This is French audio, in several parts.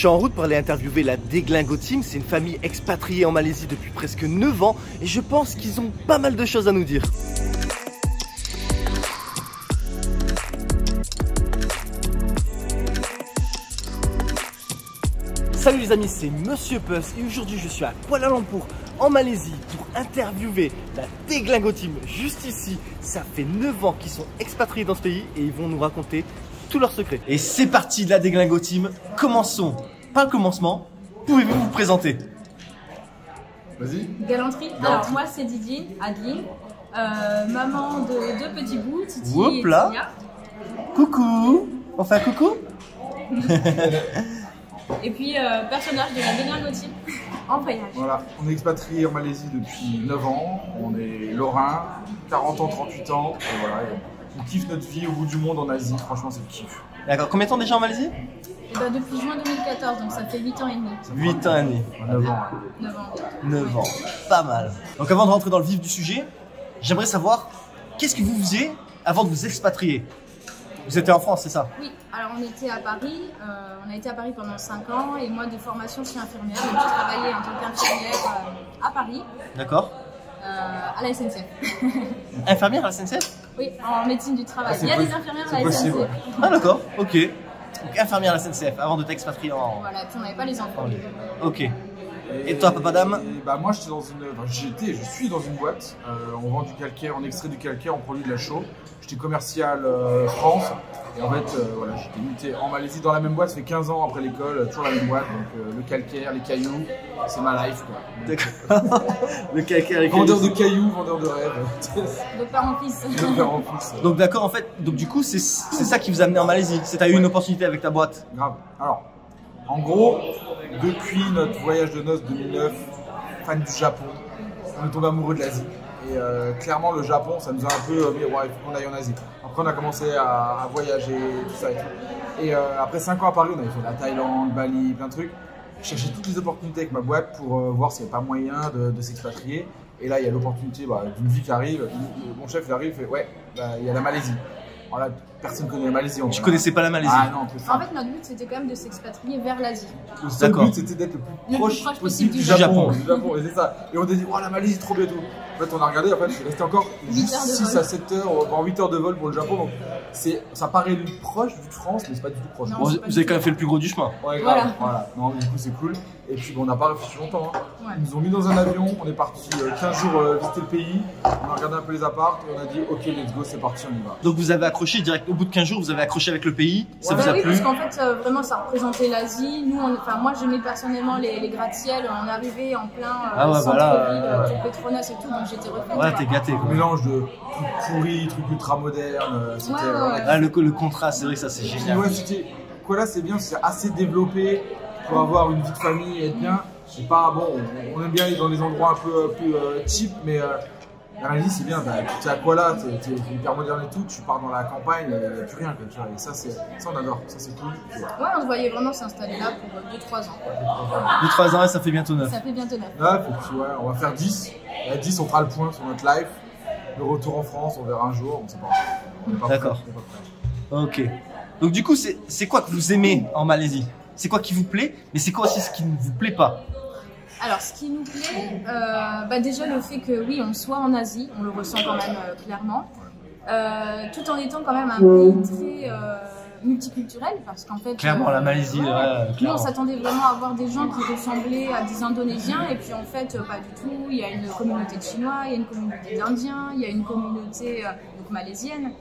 suis en route pour aller interviewer la Déglingo Team. C'est une famille expatriée en Malaisie depuis presque 9 ans et je pense qu'ils ont pas mal de choses à nous dire. Salut les amis, c'est Monsieur Puss et aujourd'hui je suis à Kuala Lumpur en Malaisie pour interviewer la Déglingo Team juste ici. Ça fait 9 ans qu'ils sont expatriés dans ce pays et ils vont nous raconter tous leurs secrets. Et c'est parti de la Déglingo Team, commençons par le commencement. Pouvez-vous vous présenter? Vas-y. Galanterie. Alors moi c'est Didine, Adeline, maman de 2 petits bouts, Titi Hop et là. Tia. Coucou. On fait un coucou? Et puis personnage de la Déglingo Team en voyage. Voilà, on est expatrié en Malaisie depuis 9 ans, on est lorrain, 40 ans, 38 ans, et voilà, on kiffe notre vie au bout du monde en Asie, franchement c'est le kiff. D'accord, combien de temps déjà en Malaisie? Et ben depuis juin 2014, donc ça fait 8 ans et demi. 8 ans et demi. 9 ans. 9 ans. 9 ans, pas mal. Donc avant de rentrer dans le vif du sujet, j'aimerais savoir qu'est-ce que vous faisiez avant de vous expatrier? Vous étiez en France, c'est ça? Oui, alors on était à Paris, on a été à Paris pendant 5 ans et moi de formation je suis infirmière, donc j'ai travaillé en tant qu'infirmière à Paris. D'accord. À la SNCF. Infirmière à la SNCF? Oui, en médecine du travail. Il y a des infirmières à la possible, SNCF. ouais. Ah d'accord, ok. Donc infirmière à la SNCF avant de t'expatrier en... Voilà, puis on n'avait pas les enfants. Ok. Et toi, papa dame? Bah moi j'étais dans une, je suis dans une boîte, on vend du calcaire, on extrait du calcaire, on produit de la chaux. J'étais commercial France et en fait voilà, j'étais muté en Malaisie dans la même boîte, ça fait 15 ans après l'école, toujours la même boîte, donc le calcaire, les cailloux, c'est ma life quoi. D'accord. Le calcaire, les Vendeur cailloux. de cailloux, vendeur de rêves. De père en fils. De père en fils. Donc d'accord, en fait, donc du coup c'est ça qui vous a amené en Malaisie. C'est t'as eu une opportunité avec ta boîte. Grave. Alors, en gros, depuis notre voyage de noces 2009, fan du Japon, on est tombé amoureux de l'Asie. Et clairement, le Japon, ça nous a un peu mis, ouais, il faut qu'on aille en Asie. Après, on a commencé à voyager, tout ça et tout. Et après 5 ans à Paris, on avait fait la Thaïlande, Bali, plein de trucs. Je cherchais toutes les opportunités avec ma boîte pour voir s'il n'y avait pas moyen de s'expatrier. Et là, il y a l'opportunité d'une vie qui arrive. Mon chef, il arrive, il fait ouais, bah, il y a la Malaisie. Alors là, personne ne connaît la Malaisie. Tu connaissais pas la Malaisie? Ah non, En fait, notre but c'était quand même de s'expatrier vers l'Asie. le seul D'accord. but c'était d'être le plus proche possible du du Japon. Et c'est ça. Et on a dit, oh la Malaisie, trop bien tout. En fait, on a regardé, en fait, il restait encore 8 heures de 6 vol. à 7 heures, voire 8 heures de vol pour le Japon. Donc, ça paraît proche vu de France, mais c'est pas du tout proche. Non. Bon, vous avez quand même fait le plus gros du chemin. Ouais, grave, Voilà. voilà. Non, du coup, c'est cool. Et puis, bon, on n'a pas réfléchi longtemps. Hein. Ouais. Ils nous ont mis dans un avion, on est parti 15 jours visiter le pays. On a regardé un peu les apparts et on a dit, ok, let's go, c'est parti, on y va. Donc vous avez accroché direct au bout de 15 jours, vous avez accroché avec le pays. Ça Ouais. vous a Oui, plu? parce qu'en fait, vraiment, ça représentait l'Asie. Nous, enfin, moi, j'aimais personnellement les gratte-ciel. On arrivait en plein Ah ouais, centre-ville, voilà, tout Petronas et tout, donc j'étais refaite. Ouais, quoi. t'es gâté. Un Quoi. mélange de trucs pourris, trucs ultra modernes. C'était Ouais, ouais, voilà, ouais. Ah, le contraste, c'est vrai que ça c'est Puis, génial. ouais, c'était quoi là, c'est bien, c'est assez développé pour avoir une vie de famille et être bien. C'est pas bon, on aime bien aller dans des endroits un peu plus cheap, mais la Malaisie c'est bien. Bah, tu es à Kuala, t'es hyper moderne et tout, tu pars dans la campagne, il n'y a plus rien. Quoi, tu vois, et ça on adore, ça c'est cool. Ouais, on se voyait vraiment s'installer là pour 2-3 ans. 2-3 ans et ça fait bientôt 9. Ça fait bientôt 9. 9, et puis ouais, on va faire 10. Et à 10, on fera le point sur notre life. Le retour en France, on verra un jour, on sait pas. On est pas prêt, D'accord. on est pas prêt. Ok. Donc du coup, c'est quoi que vous aimez en Malaisie? C'est quoi qui vous plaît? Mais c'est quoi aussi ce qui ne vous plaît pas? Alors, ce qui nous plaît, bah déjà le fait que oui, on soit en Asie, on le ressent quand même clairement, tout en étant quand même un pays très multiculturel, parce qu'en fait, Clairement, la Malaisie, ouais, ouais, nous clairement. on s'attendait vraiment à voir des gens qui ressemblaient à des Indonésiens, et puis en fait, pas du tout. Il y a une communauté de Chinois, il y a une communauté d'Indiens, il y a une communauté donc malaisienne.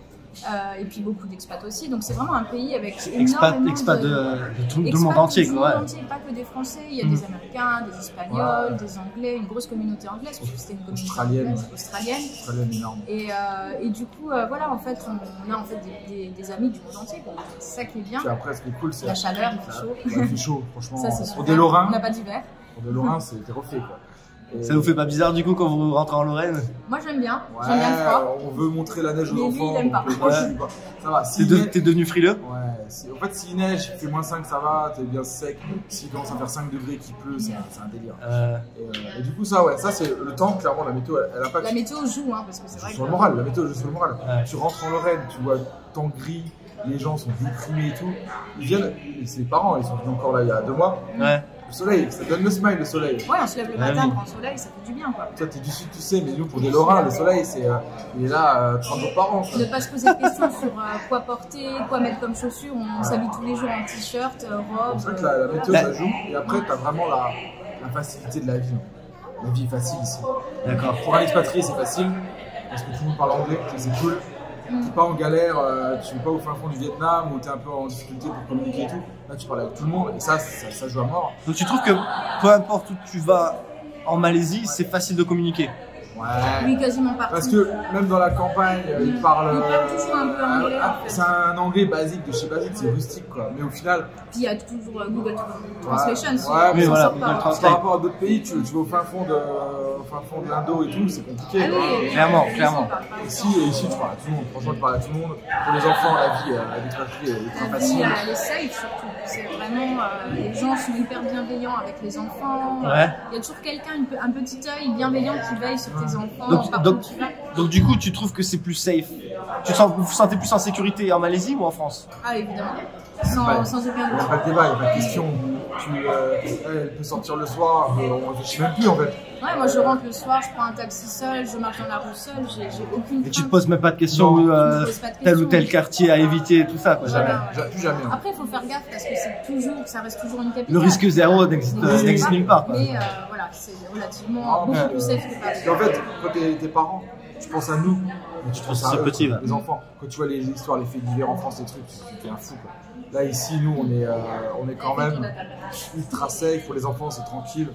Et puis beaucoup d'expats aussi, donc c'est vraiment un pays avec énormément Expat de tout le monde expats entier, du quoi. monde Ouais. entier, pas que des Français, il y a des Américains, des Espagnols, des Anglais, une grosse communauté anglaise, parce que c'était une communauté Australienne. australienne. Australienne énorme. Et du coup, voilà, en fait, on a en fait des amis du monde entier, quoi. C'est ça qui est bien. Puis après, ce qui est cool, c'est La chaleur, il fait chaud. Ouais, il fait chaud, franchement. Ça, c'est Pour super. des Lorrains, On n'a pas d'hiver. c'était refait quoi. Et Ça vous fait pas bizarre du coup quand vous rentrez en Lorraine? Moi, j'aime bien. Ouais, J'aime bien le froid. on veut montrer la neige aux Mais lui, enfants. il aime pas. donc, moi, je suis pas. Ça va. T'es devenu frileux? Ouais, en fait, s'il neige, il fait -5, ça va, t'es bien sec. S'il commence à faire 5 degrés, qu'il pleut, c'est un délire. Et du coup, ça, ouais, ça c'est le temps, clairement, la météo, elle a pas de. La météo joue, hein, parce que c'est vrai Sur que. le moral, la météo joue sur le moral. Ouais. Tu rentres en Lorraine, tu vois temps gris, les gens sont déprimés et tout. Ils viennent, et c'est les parents, ils sont venus encore là il y a 2 mois. Ouais. Le soleil, ça donne le smile, le soleil. Ouais, on se lève le matin, grand soleil, ça fait du bien, quoi. Toi, t'es du sud, tu sais, mais nous, pour des Lorrains, le soleil, c'est, il est là 30 jours par an. Ne pas se poser de questions sur quoi porter, quoi mettre comme chaussures. On s'habille tous les jours en t-shirt, robe. C'est vrai que la météo, ça joue. Et après, t'as vraiment la facilité de la vie. La vie est facile ici. D'accord. Pour un expatrié, c'est facile, parce que tout le monde parle anglais, c'est cool. T'es pas en galère, tu n'es pas au fin fond du Vietnam où t'es un peu en difficulté pour communiquer et tout. Là, tu parles avec tout le monde et ça joue à mort. Donc tu trouves que peu importe où tu vas en Malaisie, c'est facile de communiquer? Ouais. Oui, quasiment partout. Parce que même dans la campagne, ils parlent. Ils parlent toujours un peu anglais. En fait. C'est un anglais basique, de chez basique, c'est rustique quoi. Mais au final. Puis il y a toujours Google Translation. Ouais, mais voilà, par rapport à d'autres pays, tu vas au fin fond de l'Indo et tout, c'est compliqué. Ah oui, clairement, clairement. Ici, tu parles à tout le monde. Franchement, tu parles à tout le monde. Pour les enfants, la vie à l'expatrié est très facile. Elle est safe surtout. C'est vraiment. Les gens sont hyper bienveillants avec les enfants. Ouais. Il y a toujours quelqu'un, un petit œil bienveillant qui veille sur tes enfants. Donc du coup, tu trouves que c'est plus safe? Vous vous sentez plus en sécurité en Malaisie ou en France? Ah, évidemment. Sans aucun Il n'y a doute. pas de débat, il n'y a pas de question. Elle peut sortir le soir, on ne réfléchit même plus en fait. Ouais, moi je rentre le soir, je prends un taxi seul, je marche dans la rue seule, j'ai aucune. Et tu te crainte. poses même pas de questions Non, où poses pas de tel ou questions. tel quartier à éviter, tout ça quoi. Jamais. Plus jamais. Après, il faut faire gaffe parce que ça reste toujours une capitale. Le risque zéro n'existe nulle part quoi. Mais voilà, c'est relativement beaucoup plus safe que Paris. Et en fait, quand tes parents, tu penses à nous, mais tu penses à eux, petit, quoi, ouais. les enfants. Quand tu vois les histoires, les faits divers en France, les trucs, tu un fou quoi. Là ici, nous, on est quand même ultra safe. Pour les enfants, c'est tranquille.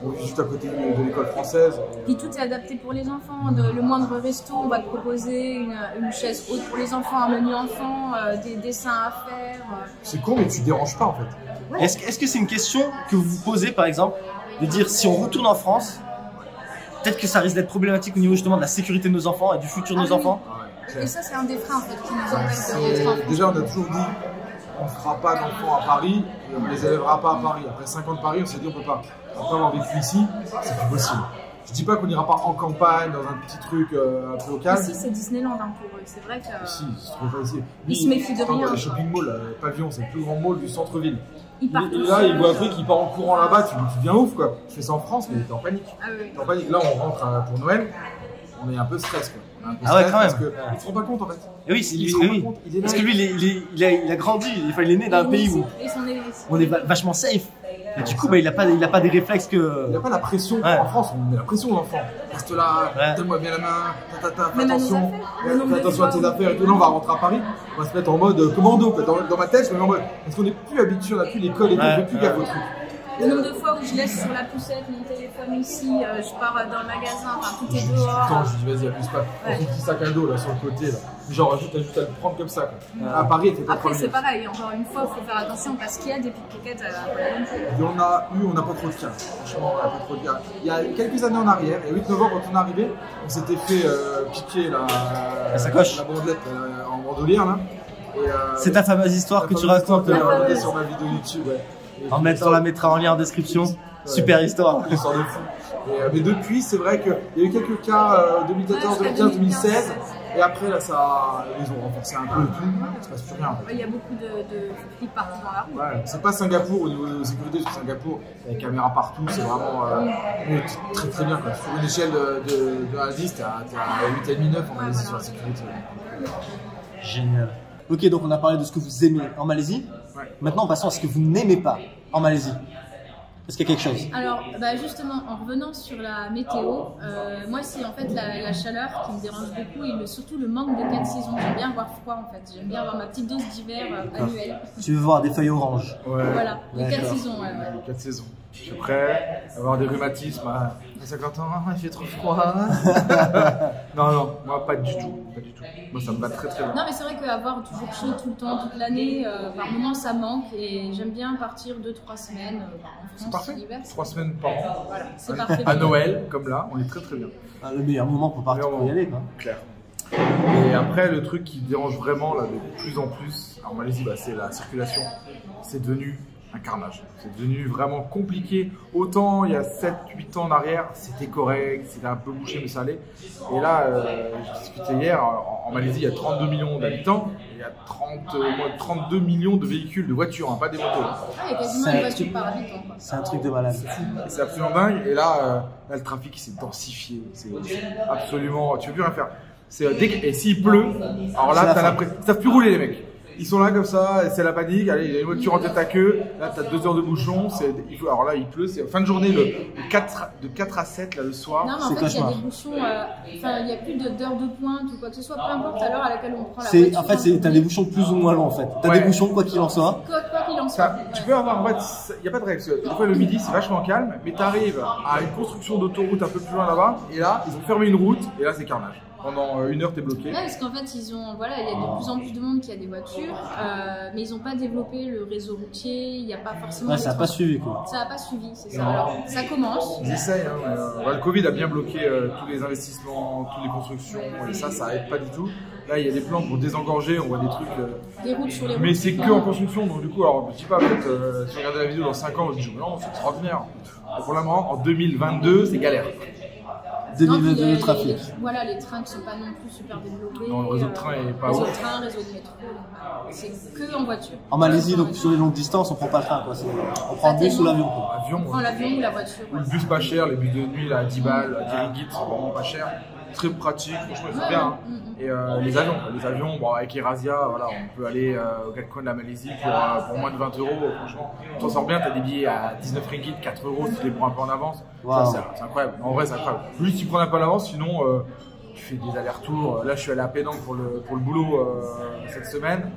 On vit juste à côté de l'école française. Puis tout est adapté pour les enfants. Le moindre resto, on va te proposer une chaise haute pour les enfants, un menu enfant, des dessins à faire. C'est con, mais tu te déranges pas en fait. Ouais. Est-ce que c'est une question que vous vous posez par exemple, de dire si on retourne en France, peut-être que ça risque d'être problématique au niveau justement de la sécurité de nos enfants et du futur de nos enfants? Et ça, c'est un des freins en fait qui nous empêche de rentrer en France. Déjà, on a toujours dit, on ne fera pas d'enfants à Paris et on ne les élèvera pas à Paris. Après 5 ans de Paris, on s'est dit, on peut pas. Après avoir vécu ici, c'est plus possible. Je dis pas qu'on n'ira pas en campagne, dans un petit truc un peu local. Ici, c'est Disneyland hein, pour eux. C'est vrai que. Si, c'est trop facile. Ils se méfient de rien. Les shopping malls, Pavillon, c'est le plus grand mall du centre-ville. Ils partent Et tous là, seuls. il voit un truc, il part en courant là-bas, tu deviens ouf quoi. Je fais ça en France, mais t'es en panique. Ah oui. T'es en panique. Là, on rentre pour Noël, on est un peu stress quoi. On est un peu Ah ouais, stress quand même. parce qu'il se rend pas compte en fait. Et oui, c'est Il lui, se rend pas oui. compte, il est là. Parce que lui, il a grandi, il est né dans un pays où on est vachement safe. Et du coup, bah, il a pas des réflexes que. Il n'y a pas la pression. Ouais. En France, on met la pression aux enfants. Reste là, Ouais. donne-moi bien la main, fais Même à nos attention, affaires. Le nombre fais de attention à fois tes où- affaires et tout. Là, on va rentrer à Paris, on va se mettre en mode commando. Quoi. Dans ma tête, je me mets en mode. Parce qu'on n'est plus habitué, on n'a plus l'école et tout, on fait plus gaffe au truc. Le nombre de fois où je laisse sur la poussette mon téléphone ici, je pars dans le magasin, enfin tout est Tout le temps, dehors. je dis vas-y, abuse pas. On Ouais. fait un petit sac à dos là sur le côté. Là. Genre, t'as juste à le prendre comme ça. Quoi. À Paris, t'es pas Après, premier. c'est pareil, encore une fois, il faut faire attention parce qu'il y a des pickpockets à Kuala Lumpur. Il y en a eu, on n'a pas trop de cas. Franchement, on n'a pas trop de cas. Il y a quelques années en arrière, il y a 8 novembre quand on est arrivé, on s'était fait piquer La sacoche. la bandelette en bandolière là. Et, C'est ta fameuse histoire que tu racontes racontes sur ma vidéo YouTube. Ouais. Et on la mettra en lien en description. Super histoire. Une histoire de fou. Mais depuis, c'est vrai qu'il y a eu quelques cas 2014, 2015, 2016. Et après, là, ils ont renforcé un peu le tout. Il se passe plus rien. En fait. Il y a beaucoup de flics partout dans la rue. Ouais, c'est pas Singapour au niveau de sécurité, parce que Singapour, il y a des caméras partout, c'est vraiment très très bien. Quoi. Sur une échelle de 1 à 10, t'es à 8,5, 9 en Malaisie sur la sécurité. Génial. Ok, donc on a parlé de ce que vous aimez en Malaisie. Ouais. Maintenant, passons à ce que vous n'aimez pas en Malaisie. Est-ce qu'il y a quelque chose? Alors, bah justement, en revenant sur la météo, moi c'est en fait la chaleur qui me dérange beaucoup et surtout le manque de 4 saisons. J'aime bien avoir froid en fait, j'aime bien avoir ma petite dose d'hiver annuelle. Tu veux voir des feuilles oranges? Ouais. Voilà, les 4 D'accord. saisons. Ouais. 4 saisons. Je suis prêt à avoir des rhumatismes à 50 ans, il fait trop froid. non, moi pas du tout. Pas du tout. Moi ça me va très très bien. Non mais c'est vrai qu'avoir toujours chaud tout le temps, toute l'année, par moments ça manque et j'aime bien partir 2-3 semaines en C'est France parfait. l'hiver. 3 semaines par an. Voilà, c'est parfait. À Noël, comme là, on est très très bien. Ah, le meilleur moment pour partir pour y aller, quoi. Clair. Et après, le truc qui me dérange vraiment, là, de plus en plus, en Malaisie, bah, c'est la circulation. C'est devenu un carnage. C'est devenu vraiment compliqué. Autant il y a 7-8 ans en arrière, c'était correct, c'était un peu bouché, mais ça allait. Et là, j'ai discuté hier, en Malaisie, il y a 32 millions d'habitants. Et y a 32 millions de véhicules, de voitures, hein, pas des motos. Il y a quasiment une voiture par habitant. C'est un truc de malade. C'est absolument dingue. Et là, le trafic s'est densifié. C'est absolument. Tu peux plus rien faire. Et s'il pleut, alors là, t'as l'impression. Ils savent plus rouler, les mecs. Ils sont là comme ça, c'est la panique. Allez, il y a une voiture en tête à queue. Là, t'as 2 heures de bouchon. Alors là, il pleut. C'est fin de journée, de 4 à 7 là, le soir. Non, mais en fait, il y a des bouchons. Il n'y a plus d'heures de pointe ou quoi que ce soit. Peu importe à l'heure à laquelle on prend la voiture. En fait, t'as des bouchons plus ou moins longs en fait. T'as des bouchons quoi qu'il en soit. Quoi qu'il en soit. Tu peux avoir, en fait, il n'y a pas de règle. Des fois, le midi, c'est vachement calme. Mais t'arrives à une construction d'autoroute un peu plus loin là-bas. Et là, ils ont fermé une route. Et là, c'est carnage. Pendant 1 heure, t'es bloqué. Ouais, parce qu'en fait, il y a de plus en plus de monde qui a des voitures, mais ils n'ont pas développé le réseau routier, il n'y a pas forcément. Ouais, ça n'a pas suivi quoi. Ça n'a pas suivi, c'est ça. Alors, ça commence. Ils essayent, hein, le Covid a bien bloqué tous les investissements, toutes les constructions, et ça aide pas du tout. Là, il y a des plans pour désengorger, on voit des trucs. Des routes sur les routes. Mais c'est que en construction, donc du coup, alors je dis pas, peut-être, si vous regardez la vidéo dans 5 ans, vous dites, non, c'est extraordinaire. Pour le moment, en 2022, c'est galère. 2022 le trafic. Voilà, les trains ne sont pas non plus super développés. Non, le réseau de train est pas ouf. ouf. Réseau de train, réseau de métro, c'est que en voiture. En Malaisie, donc sur les longues distances, on prend pas le train quoi. On prend le bus ou l'avion quoi. Avion, on prend l'avion ou la voiture. Ou le bus pas cher, les bus de nuit là, à 10 balles, à 10 ringgit, c'est vraiment pas cher. Très pratique, franchement, ils sont bien. Hein. Et les avions, bon, avec Erasia, voilà, on peut aller aux 4 coins de la Malaisie pour moins de 20 €. Franchement, tu t'en sors bien, tu as des billets à 19 ringgit, 4 € si tu les prends un peu en avance. Wow. C'est incroyable. En vrai, c'est incroyable. Juste, tu prends un peu en avance, sinon, tu fais des allers-retours. Là, je suis allé à Penang pour le boulot cette semaine.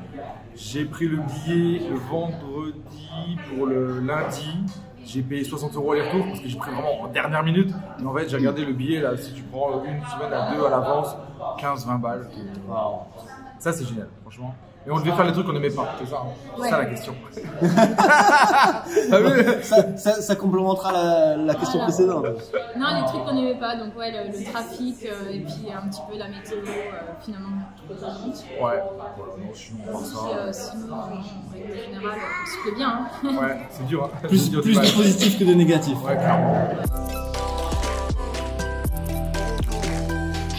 J'ai pris le billet le vendredi pour le lundi. J'ai payé 60 € aller-retour parce que j'ai pris vraiment en dernière minute. Mais en fait, j'ai regardé le billet, là, si tu prends une semaine à 2 à l'avance, 15-20 balles. Wow. Ça, c'est génial, franchement. Et on devait faire les trucs qu'on n'aimait pas, c'est ça, hein. Ouais. Ça la question. ça complémentera la question précédente. Non, les trucs qu'on n'aimait pas, donc ouais, le trafic et puis un petit peu la météo, finalement, trop vite. Ouais, non, sinon, on ça. Sinon, en règle générale, on se plaît bien. Hein. Ouais, c'est dur. Hein. Plus de positif que de négatif. Ouais, clairement.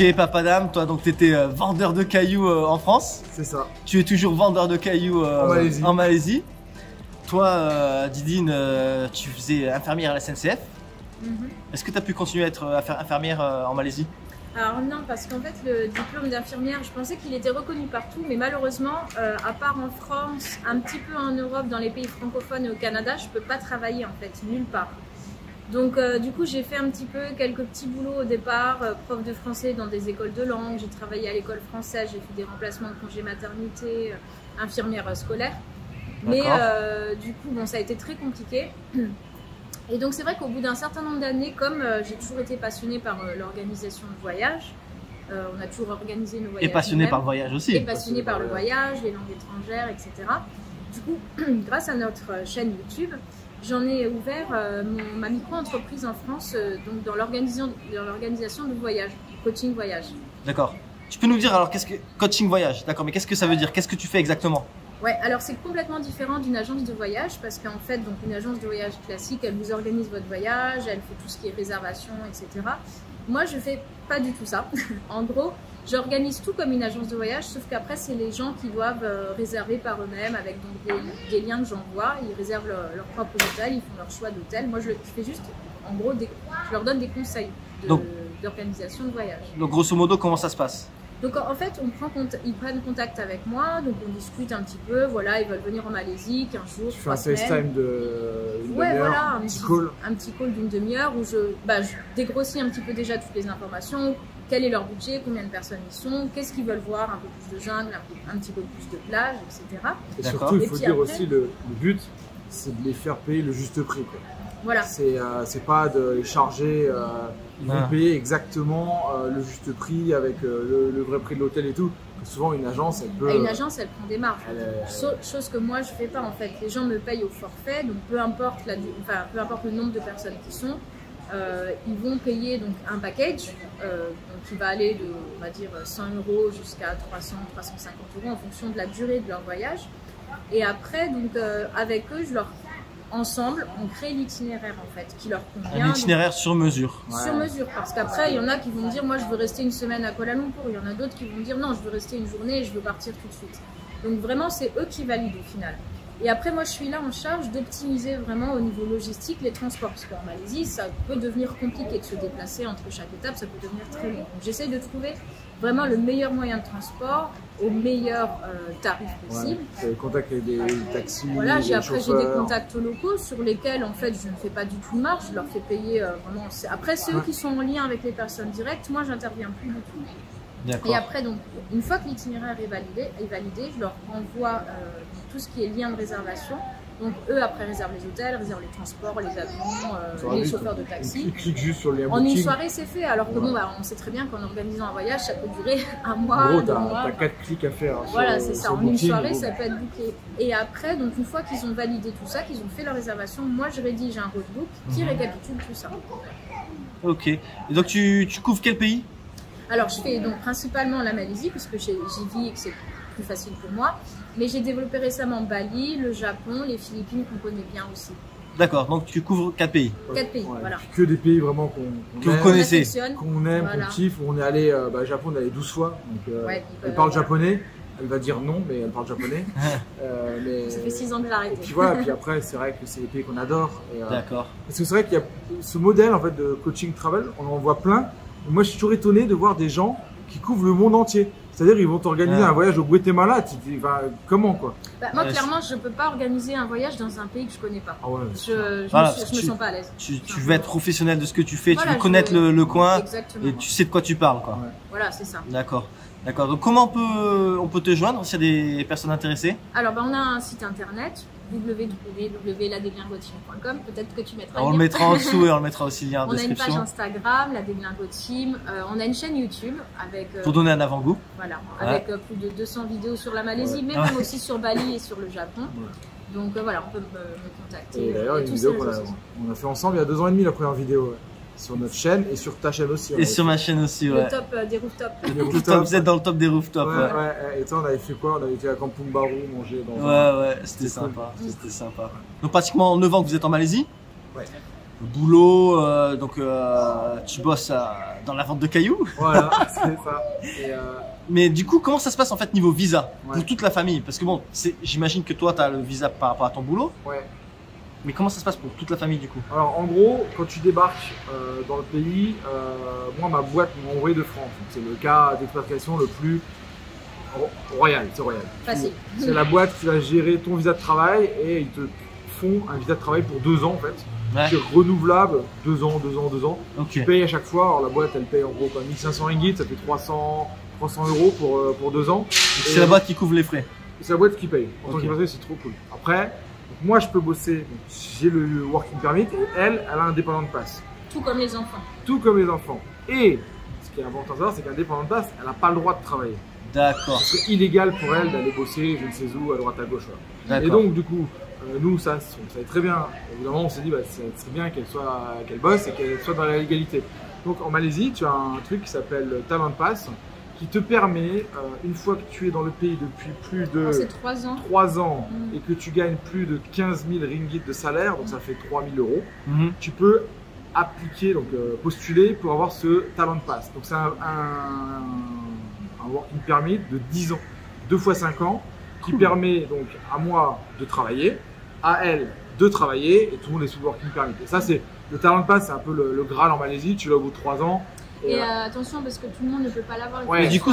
Ok, Papa Dame, toi donc tu étais vendeur de cailloux en France. C'est ça. Tu es toujours vendeur de cailloux en Malaisie. Toi, Didine, tu faisais infirmière à la SNCF. Est-ce que tu as pu continuer à faire infirmière en Malaisie? Alors non, parce qu'en fait le diplôme d'infirmière, je pensais qu'il était reconnu partout, mais malheureusement, à part en France, un petit peu en Europe, dans les pays francophones et au Canada, je ne peux pas travailler en fait, nulle part. Donc du coup j'ai fait un petit peu quelques petits boulots au départ, prof de français dans des écoles de langue, j'ai travaillé à l'école française, j'ai fait des remplacements de congé maternité, infirmière scolaire. Mais du coup bon, ça a été très compliqué. Et donc c'est vrai qu'au bout d'un certain nombre d'années, comme j'ai toujours été passionnée par l'organisation de voyages, on a toujours organisé nos voyages. Et passionnée par le voyage aussi. Et passionnée par le voyage, les langues étrangères, etc. Du coup, grâce à notre chaîne YouTube, j'en ai ouvert ma micro-entreprise en France donc dans l'organisation de voyage, coaching voyage. D'accord. Tu peux nous dire alors qu'est-ce que coaching voyage? D'accord, mais qu'est-ce que ça veut dire? Qu'est-ce que tu fais exactement? Ouais, alors c'est complètement différent d'une agence de voyage parce qu'en fait, donc une agence de voyage classique, elle vous organise votre voyage, elle fait tout ce qui est réservation, etc. Moi, je fais pas du tout ça. En gros, j'organise tout comme une agence de voyage, sauf qu'après, c'est les gens qui doivent réserver par eux-mêmes avec donc des liens que j'envoie. Ils réservent leur propre hôtel, ils font leur choix d'hôtel. Moi, je fais juste, en gros, je leur donne des conseils d'organisation de voyage. Donc, grosso modo, comment ça se passe? Donc en fait, ils prennent contact avec moi, donc on discute un petit peu, voilà, ils veulent venir en Malaisie 15 jours, 3 semaines. Tu fais un FaceTime d'une demi-heure, voilà, un petit call d'une demi-heure où je dégrossis un petit peu déjà toutes les informations, quel est leur budget, combien de personnes ils sont, qu'est-ce qu'ils veulent voir, un peu plus de jungle, un petit peu plus de plage, etc. Et surtout, il faut dire aussi, le but, c'est de les faire payer le juste prix, quoi. Voilà. C'est pas de les charger, ils vont payer exactement le juste prix avec le vrai prix de l'hôtel et tout. Souvent une agence, elle peut... Une agence, elle prend des marges. Chose que moi je fais pas en fait. Les gens me payent au forfait, donc peu importe le nombre de personnes qui sont, ils vont payer donc un package qui va aller de, on va dire, 100 € jusqu'à 300, 350 € en fonction de la durée de leur voyage. Et après, donc avec eux, ensemble, on crée l'itinéraire en fait, qui leur convient. Un itinéraire sur mesure. Sur mesure, parce qu'après, il y en a qui vont me dire, moi je veux rester une semaine à Kuala Lumpur, il y en a d'autres qui vont me dire, non, je veux rester une journée et je veux partir tout de suite. Donc vraiment, c'est eux qui valident au final. Et après, moi, je suis là en charge d'optimiser vraiment au niveau logistique les transports. Parce qu'en Malaisie, ça peut devenir compliqué de se déplacer entre chaque étape, ça peut devenir très long. Donc j'essaye de trouver vraiment le meilleur moyen de transport au meilleur tarif possible. Vous avez contact avec des taxis, voilà, des après j'ai des chauffeurs. contacts locaux sur lesquels en fait je ne fais pas du tout de marge, je leur fais payer vraiment. Après c'est eux qui sont en lien avec les personnes directes, moi j'interviens plus du tout. Et après donc une fois que l'itinéraire est validé, je leur envoie tout ce qui est lien de réservation. Donc eux après réservent les hôtels, réservent les transports, les avions, les chauffeurs de taxi. Ils cliquent juste sur le lien En une booking. soirée c'est fait, alors que bon bah, on sait très bien qu'en organisant un voyage ça peut durer un mois, En gros, 2 mois. t'as 4 clics à faire. Voilà, sur- c'est ça. sur En une Booking, soirée, bon. ça peut être bouclé. Et après, donc une fois qu'ils ont validé tout ça, qu'ils ont fait leur réservation, moi je rédige un roadbook qui récapitule tout ça. Ok. Et donc tu couvres quel pays? Alors je fais donc principalement la Malaisie, puisque j'y vis et que c'est plus facile pour moi. Mais j'ai développé récemment Bali, le Japon, les Philippines qu'on connaît bien aussi. D'accord, donc tu couvres 4 pays. 4 pays, Ouais, voilà. que des pays vraiment qu'on Que vous aime, connaissez. qu'on aime, Voilà. qu'on kiffe. On est allé, au Japon, on est allé 12 fois. Donc, Ouais, elle parle japonais. Elle va dire non, mais elle parle japonais. Mais... Ça fait 6 ans que j'ai Et arrêté. puis voilà, puis après, c'est vrai que c'est les pays qu'on adore. Et, D'accord. parce que c'est vrai qu'il y a ce modèle en fait, de coaching travel, on en voit plein. Et moi, je suis toujours étonné de voir des gens qui couvrent le monde entier. C'est-à-dire, ils vont t'organiser un voyage au Guatemala. Tu te dis, comment quoi? Bah, moi, clairement, je ne peux pas organiser un voyage dans un pays que je ne connais pas. Ah ouais, Je Voilà, me sens pas à l'aise. Tu veux être professionnel de ce que tu fais, Voilà, tu veux connaître le coin Exactement. et tu sais de quoi tu parles, quoi. Ouais. Voilà, c'est ça. D'accord. D'accord. Donc comment on peut te joindre s'il y a des personnes intéressées? Alors, bah, on a un site internet www.ladeglingoteam.com. Peut-être que tu mettras On le le lien. mettra en dessous et on le mettra aussi le lien en On a une page description Instagram, la Deglingo Team. On a une chaîne YouTube avec, pour donner un avant-goût. voilà, avec plus de 200 vidéos sur la Malaisie, mais même aussi sur Bali et sur le Japon. Donc voilà, on peut me contacter. Et d'ailleurs, une tous vidéo ces qu'on réseaux sociaux. a fait ensemble il y a 2 ans et demi, la première vidéo. Ouais. Sur notre chaîne et sur ta chaîne aussi. Et sur ma chaîne aussi, ouais. Le top des rooftops. Les Vous rooftops. êtes dans le top des rooftops. Ouais, ouais. Et toi, on avait fait quoi? On avait été à Kampung Baru manger dans Ouais, c'était C'était cool. sympa. C'était sympa. Donc pratiquement 9 ans que vous êtes en Malaisie. Ouais. Le boulot, tu bosses dans la vente de cailloux. Voilà, c'est ça. Et Mais du coup, comment ça se passe en fait niveau visa Ouais. pour toute la famille? Parce que bon, j'imagine que toi, tu as le visa par rapport à ton boulot. ouais. Mais comment ça se passe pour toute la famille du coup? Alors en gros, quand tu débarques dans le pays, moi ma boîte m'a envoyé de France. Donc, c'est le cas d'expatriation le plus royal, c'est royal. Facile. C'est la boîte qui va gérer ton visa de travail et ils te font un visa de travail pour 2 ans en fait. Ouais. Qui est renouvelable 2 ans, 2 ans, 2 ans. Ok. Tu payes à chaque fois. Alors la boîte elle paye en gros quoi, 1500 ringgit, ça fait 300 € pour 2 ans. C'est la boîte qui couvre les frais. C'est la boîte qui paye. En tant Ok. qu'expatrié, c'est trop cool. Après, donc, moi je peux bosser, donc, j'ai le working permit et elle a un dépendant de passe. Tout comme les enfants. Tout comme les enfants. Et ce qui est important à savoir, c'est qu'un dépendant de passe, elle n'a pas le droit de travailler. D'accord. C'est illégal pour elle d'aller bosser, je ne sais où, à droite à gauche. Voilà. Et D'accord. donc, du coup, nous, ça, on savait très bien. Évidemment, on s'est dit, bah, c'est bien qu'elle bosse et qu'elle soit dans la légalité. Donc, en Malaisie, tu as un truc qui s'appelle Talent Pass, qui te permet, une fois que tu es dans le pays depuis plus de C'est 3 ans. 3 ans et que tu gagnes plus de 15 000 ringgit de salaire, donc ça fait 3 000 €, Mhm. tu peux appliquer, donc postuler pour avoir ce Talent Pass. Donc c'est un working permit de 10 ans, 2 fois 5 ans, qui permet donc à moi de travailler, à elle de travailler, et tout le monde est sous le working permit. Et ça, c'est le Talent Pass, c'est un peu le Graal en Malaisie, tu l'as au bout de 3 ans. Et attention, parce que tout le monde ne peut pas l'avoir. Ouais. Mais du coup,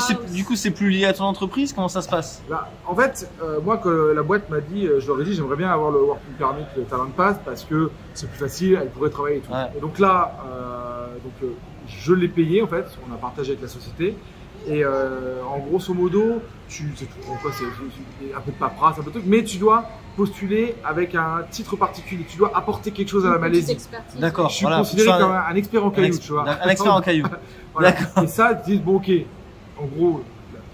c'est plus lié à ton entreprise. Comment ça se passe? Là, en fait, moi, que la boîte m'a dit, je leur ai dit, j'aimerais bien avoir le working permit, le Talent Pass, parce que c'est plus facile, elle pourrait travailler et tout. Ouais. Et donc là, je l'ai payé, en fait, on a partagé avec la société. Et en grosso modo, c'est un peu de paperasse, un peu de truc, mais tu dois postuler avec un titre particulier. Tu dois apporter quelque chose à la Malaisie. D'accord. Je suis Voilà, considéré faut que tu comme sois un expert en cailloux, tu vois. un expert en cailloux. Voilà. D'accord. Et ça, tu dis, bon, ok, en gros,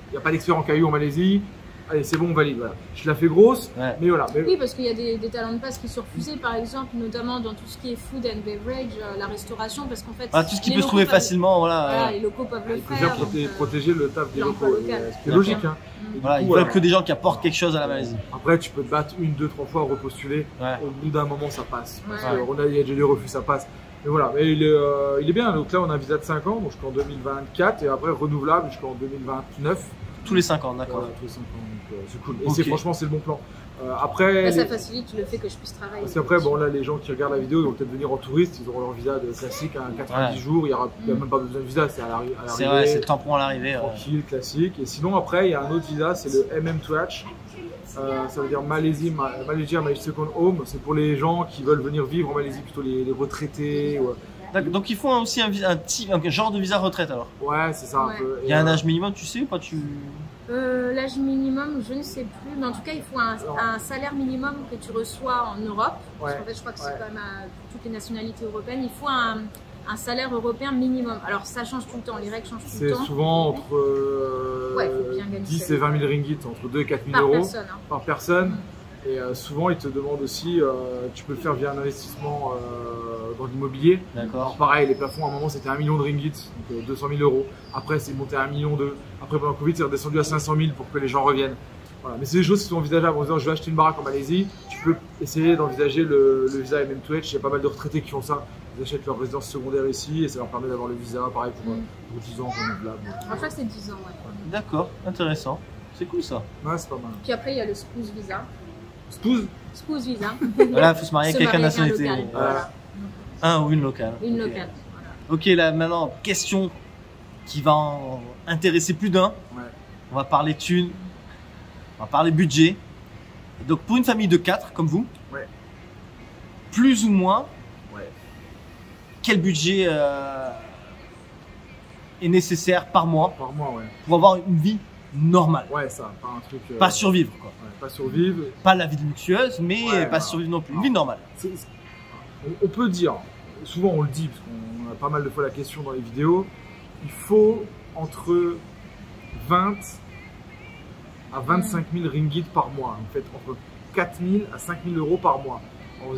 il n'y a pas d'expert en cailloux en Malaisie. Allez, c'est bon, on valide. Voilà. Je la fais grosse, Ouais. mais voilà. Mais... Oui, parce qu'il y a des talents de passe qui sont refusés, par exemple, notamment dans tout ce qui est food and beverage, la restauration, parce qu'en fait, Voilà, tout ce qui les peut se trouver locaux peuvent- facilement, Voilà, voilà. les locaux peuvent le Il faut bien faire. donc, protéger le taf des l'emploi locaux. local. C'est logique. Hein. Et du Voilà, coup, ils veulent que des gens qui apportent quelque chose à la Malaisie. Après, tu peux te battre 1, 2, 3 fois, repostuler. Ouais. Au bout d'un moment, ça passe. Parce Ouais. qu'il y a déjà des refus, ça passe. Mais voilà, mais il est bien. Donc là, on a un visa de 5 ans, donc jusqu'en 2024, et après renouvelable jusqu'en 2029. Tous les 5 ans, d'accord. Voilà, tous les 5 ans, donc c'est cool. Et Ok. franchement, c'est le bon plan. Après, Là, ça facilite le fait que je puisse travailler. parce qu'après, bon, là, les gens qui regardent la vidéo vont peut-être venir en touriste, ils auront leur visa de classique à 90 jours, il n'y a même pas besoin de visa, c'est à l'arrivée. C'est vrai, c'est le tampon à l'arrivée. Tranquille, classique. Et sinon, après, il y a un autre visa, c'est le MM2H. Ça veut dire Malaisie, Malaysia My Second Home. C'est pour les gens qui veulent venir vivre en Malaisie, plutôt les retraités. Donc ils font aussi un genre de visa retraite alors. Ouais, c'est ça Ouais. un peu. Il y a un âge minimum, tu sais ou pas L'âge minimum, je ne sais plus, mais en tout cas, il faut un salaire minimum que tu reçois en Europe. Parce qu'en fait, je crois que c'est quand même à toutes les nationalités européennes. Il faut un salaire européen minimum. Alors, ça change tout le temps, les règles changent tout le temps. C'est souvent entre faut bien gagner 10 et 20 000 ringgit, entre 2 et 4 000 par euros personne. Hein. par personne. Et souvent, ils te demandent aussi, tu peux le faire via un investissement dans l'immobilier. Alors D'accord. pareil, les plafonds à un moment c'était 1 million de ringgit, donc 200 000 euros. Après c'est monté à 1,2 million. Après pendant le Covid c'est redescendu à 500 000 pour que les gens reviennent. Voilà. Mais c'est des choses qui sont envisageables. En disant je vais acheter une baraque en Malaisie, tu peux essayer d'envisager le visa MM2H. Il y a pas mal de retraités qui font ça. Ils achètent leur résidence secondaire ici et ça leur permet d'avoir le visa, pareil pour 10 ans renouvelable. Je crois que c'est 10 ans, ouais. D'accord, intéressant. C'est cool ça. Ouais, c'est pas mal. Puis après, il y a le spouse visa. Spouse Spouse visa. Voilà, il faut se marier avec quelqu'un de nationalité. local, voilà. Un ou une locale. Une Ok. locale. Voilà. Ok, là maintenant, question qui va en intéresser plus d'un. Ouais. On va parler thunes, on va parler budget. Donc pour une famille de 4 comme vous, Ouais. plus ou moins, Ouais. quel budget est nécessaire par mois Par mois, ouais. pour avoir une vie normale? Ouais, ça, pas un truc. Pas survivre quoi. Ouais, pas survivre. Pas la vie luxueuse, mais Ouais, pas voilà. survivre non plus. Une vie normale. On peut dire, souvent on le dit, parce qu'on a pas mal de fois la question dans les vidéos, il faut entre 20 à 25 000 ringgit par mois. En fait, entre 4 000 à 5 000 euros par mois.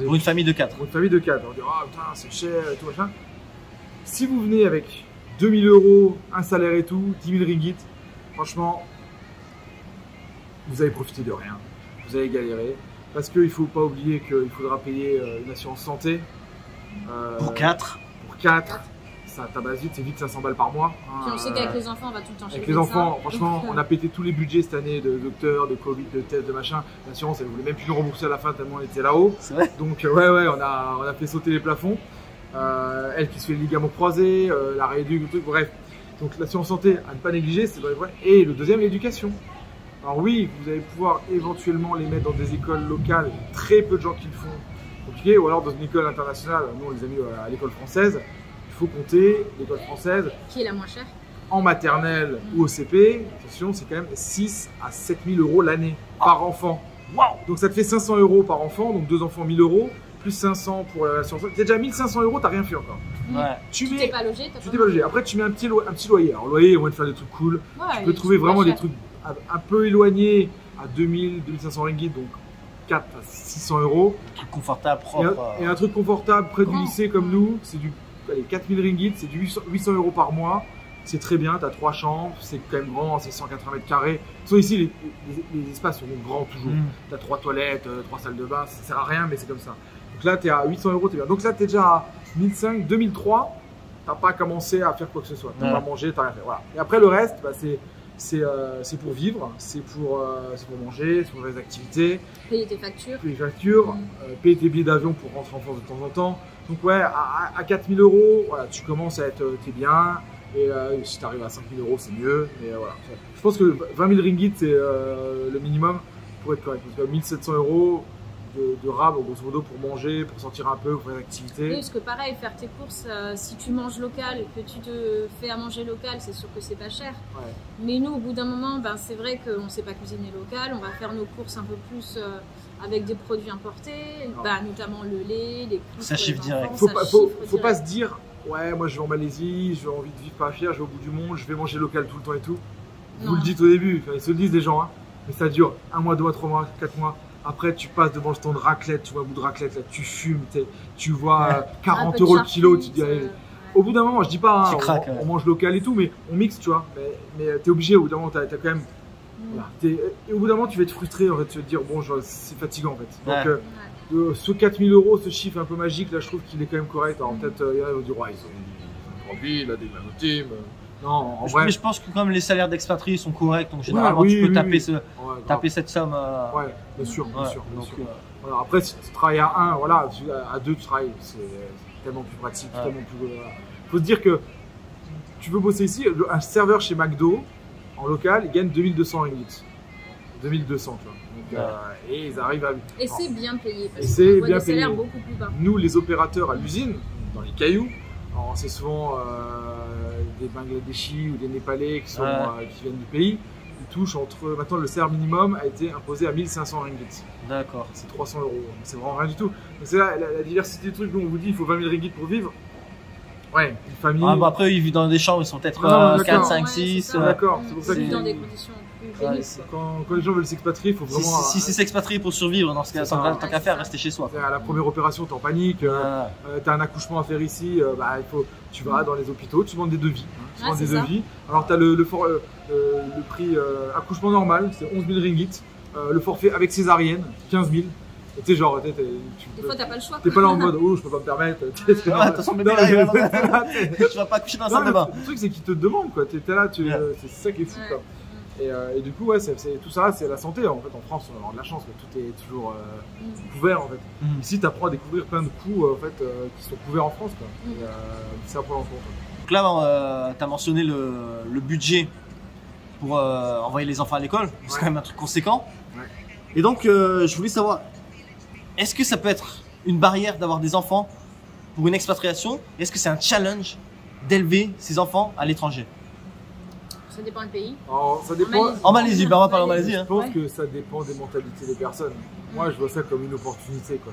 Pour une famille de 4. Pour une famille de 4. On va dire, ah putain, c'est cher et tout machin. Si vous venez avec 2 000 euros, un salaire et tout, 10 000 ringgit, franchement, vous allez profiter de rien. Vous allez galérer. Parce qu'il ne faut pas oublier qu'il faudra payer une assurance santé. Pour 4. Pour 4. Ça tabasse vite, c'est vite 500 balles par mois. Puis on sait qu'avec les enfants, on va tout le temps chez Avec le les médecin. enfants, franchement, Donc, on a pété tous les budgets cette année de docteurs, de Covid, de tests, de machin. L'assurance, elle voulait même plus nous rembourser à la fin tellement on était là-haut. C'est vrai. Donc ouais, on a fait sauter les plafonds. Elle qui se fait le ligament croisé, la rééduque, le truc, bref. Donc l'assurance santé à ne pas négliger, c'est vrai. Et le deuxième, l'éducation. Alors oui, vous allez pouvoir éventuellement les mettre dans des écoles locales, très peu de gens qui le font, compliqué, ou alors dans une école internationale. Nous, on les a mis à l'école française. Il faut compter l'école française qui est la moins chère? en maternelle ou au CP. Attention, c'est quand même 6 à 7 000 euros l'année par enfant. Waouh! Donc ça te fait 500 euros par enfant, donc 2 enfants 1000 euros, plus 500 pour l'assurance. T'as déjà 1500 euros, t'as rien fait encore. Ouais. Tu Tu mets, t'es pas logé? tu t'es pas logé. Après, tu mets un petit loyer. Alors, loyer, on va te faire des trucs cool. Ouais, Tu peux trouver vraiment des trucs un peu éloignés à 2000, 2500 ringgit, donc 4 à 600 euros. Un truc confortable, Et propre. un truc confortable près du Grand. lycée comme nous, c'est du 4000 ringgit, c'est du 800 euros par mois. C'est très bien, tu as 3 chambres, c'est quand même grand, c'est 180 mètres carrés. Sauf ici, les espaces sont grands toujours. Tu as 3 toilettes, 3 salles de bain, ça sert à rien, mais c'est comme ça. Donc là, tu es à 800 euros, tu es bien. Donc là, tu es déjà à 1005, 2003, tu n'as pas commencé à faire quoi que ce soit. Tu n'as Ouais. pas mangé, tu n'as rien fait. Voilà. Et après, le reste, bah, c'est pour vivre, c'est pour manger, c'est pour les activités, Payer tes factures. payer les factures, payer tes billets d'avion pour rentrer en France de temps en temps. Donc ouais, à 4000 euros, voilà, tu commences à être, t'es bien. Et si tu arrives à 5000 euros, c'est mieux. Mais voilà. Je pense que 20 000 ringgit, c'est le minimum pour être correct. Parce que 1700 euros de rab, grosso modo, pour manger, pour sortir un peu, pour faire des Oui, activités. parce que pareil, faire tes courses, si tu manges local, que tu te fais à manger local, c'est sûr que c'est pas cher. Ouais. Mais nous, au bout d'un moment, ben, c'est vrai qu'on ne sait pas cuisiner local, on va faire nos courses un peu plus avec des produits importés, ben, notamment le lait, les courses. Ça chiffre direct. Faut pas se dire, ouais, moi je vais en Malaisie, j'ai envie de vivre pas cher, je vais au bout du monde, je vais manger local tout le temps et tout. Vous Non. le dites au début, enfin, ils se le disent les gens, hein, mais ça dure 1 mois, 2 mois, 3 mois, 4 mois. Après, tu passes devant le stand raclette, tu vois un bout de raclette, là, tu fumes, tu vois 40 euros le kilo, tu te dis, allez. Au bout d'un moment, je dis pas, Tu hein, craques, ouais. on mange local et tout, mais on mixe, tu vois. Mais t'es obligé, au bout d'un moment, t'as quand même. Voilà, et au bout d'un moment, tu vas être frustré, en fait, tu vas te dire, bon, c'est fatigant, en fait. Donc, Ouais. ce 4000 euros, ce chiffre un peu magique, là, je trouve qu'il est quand même correct. Alors, peut-être, il y en a qui vont dire, ouais, ils ont grandi, il a des Glango Team. Non, en vrai. Mais je pense que comme les salaires d'expatriés sont corrects, donc généralement oui, tu peux oui, taper cette somme. Ouais, bien sûr, bien Ouais, sûr. Bien donc, sûr. Voilà, après, si tu travailles à 1, voilà, à 2, tu travailles. C'est tellement plus pratique, Ouais. tellement plus. Faut se dire que tu veux bosser ici, un serveur chez McDo, en local, il gagne 2200 ringgit. 2200, tu vois. Donc, et ils arrivent à. Et c'est bien payé, Et parce c'est qu'on voit bien des salaires payé. beaucoup plus bas. Nous, les opérateurs à l'usine, dans les cailloux, alors c'est souvent des Bangladeshis ou des Népalais qui viennent du pays. Ils touchent maintenant le salaire minimum a été imposé à 1500 ringgit. D'accord. C'est 300 €. C'est vraiment rien du tout. Mais c'est là la diversité des trucs dont on vous dit il faut 20 000 ringgit pour vivre. Ouais, une famille. Ah, bah après, ils vivent dans des chambres, ils sont peut-être Non, 4, d'accord. 5, Ouais, 6. c'est ça. D'accord, c'est pour ça Ils vivent que dans des conditions plus Ouais, pénibles. quand les gens veulent s'expatrier, il faut Si, vraiment. si c'est s'expatrier pour survivre, dans ce cas, C'est ça. tant qu'à faire, rester chez soi. À la première opération, t'es en panique, Ah, t'as un accouchement à faire ici, tu vas dans les hôpitaux, tu demandes des devis. Tu demandes c'est des ça. devis. Alors t'as le prix accouchement normal, c'est 11 000 ringgit. Le forfait avec césarienne, 15 000. Et tu sais, genre, Des fois, t'as pas le choix. t'es pas là en mode, oh, je peux pas me permettre. Ouais, attention, le bébé Non, arrive, mais- tu vas pas coucher dans la Non, salle de bain. le truc, c'est qu'ils te demandent, quoi. T'es là, Ouais. c'est ça qui est fou, Ouais. quoi. Et du coup, ouais, tout ça, c'est la santé. En fait, en France, on a de la chance, quoi. Tout est toujours couvert, en fait. Mhm. Ici, tu apprends à découvrir plein de coups, en fait, qui sont couverts en France, quoi. Et, c'est à prendre en compte. Donc là, tu as mentionné le budget pour envoyer les enfants à l'école. C'est Ouais. quand même un truc conséquent. Ouais. Et donc, je voulais savoir, est-ce que ça peut être une barrière d'avoir des enfants pour une expatriation? Est-ce que c'est un challenge d'élever ses enfants à l'étranger? Ça dépend du pays. Alors, ça dépend. Malaisie. En Malaisie, ben on va parler en Malaisie. Je Hein. pense Ouais. que ça dépend des mentalités des personnes. Moi, je vois ça comme une opportunité, quoi.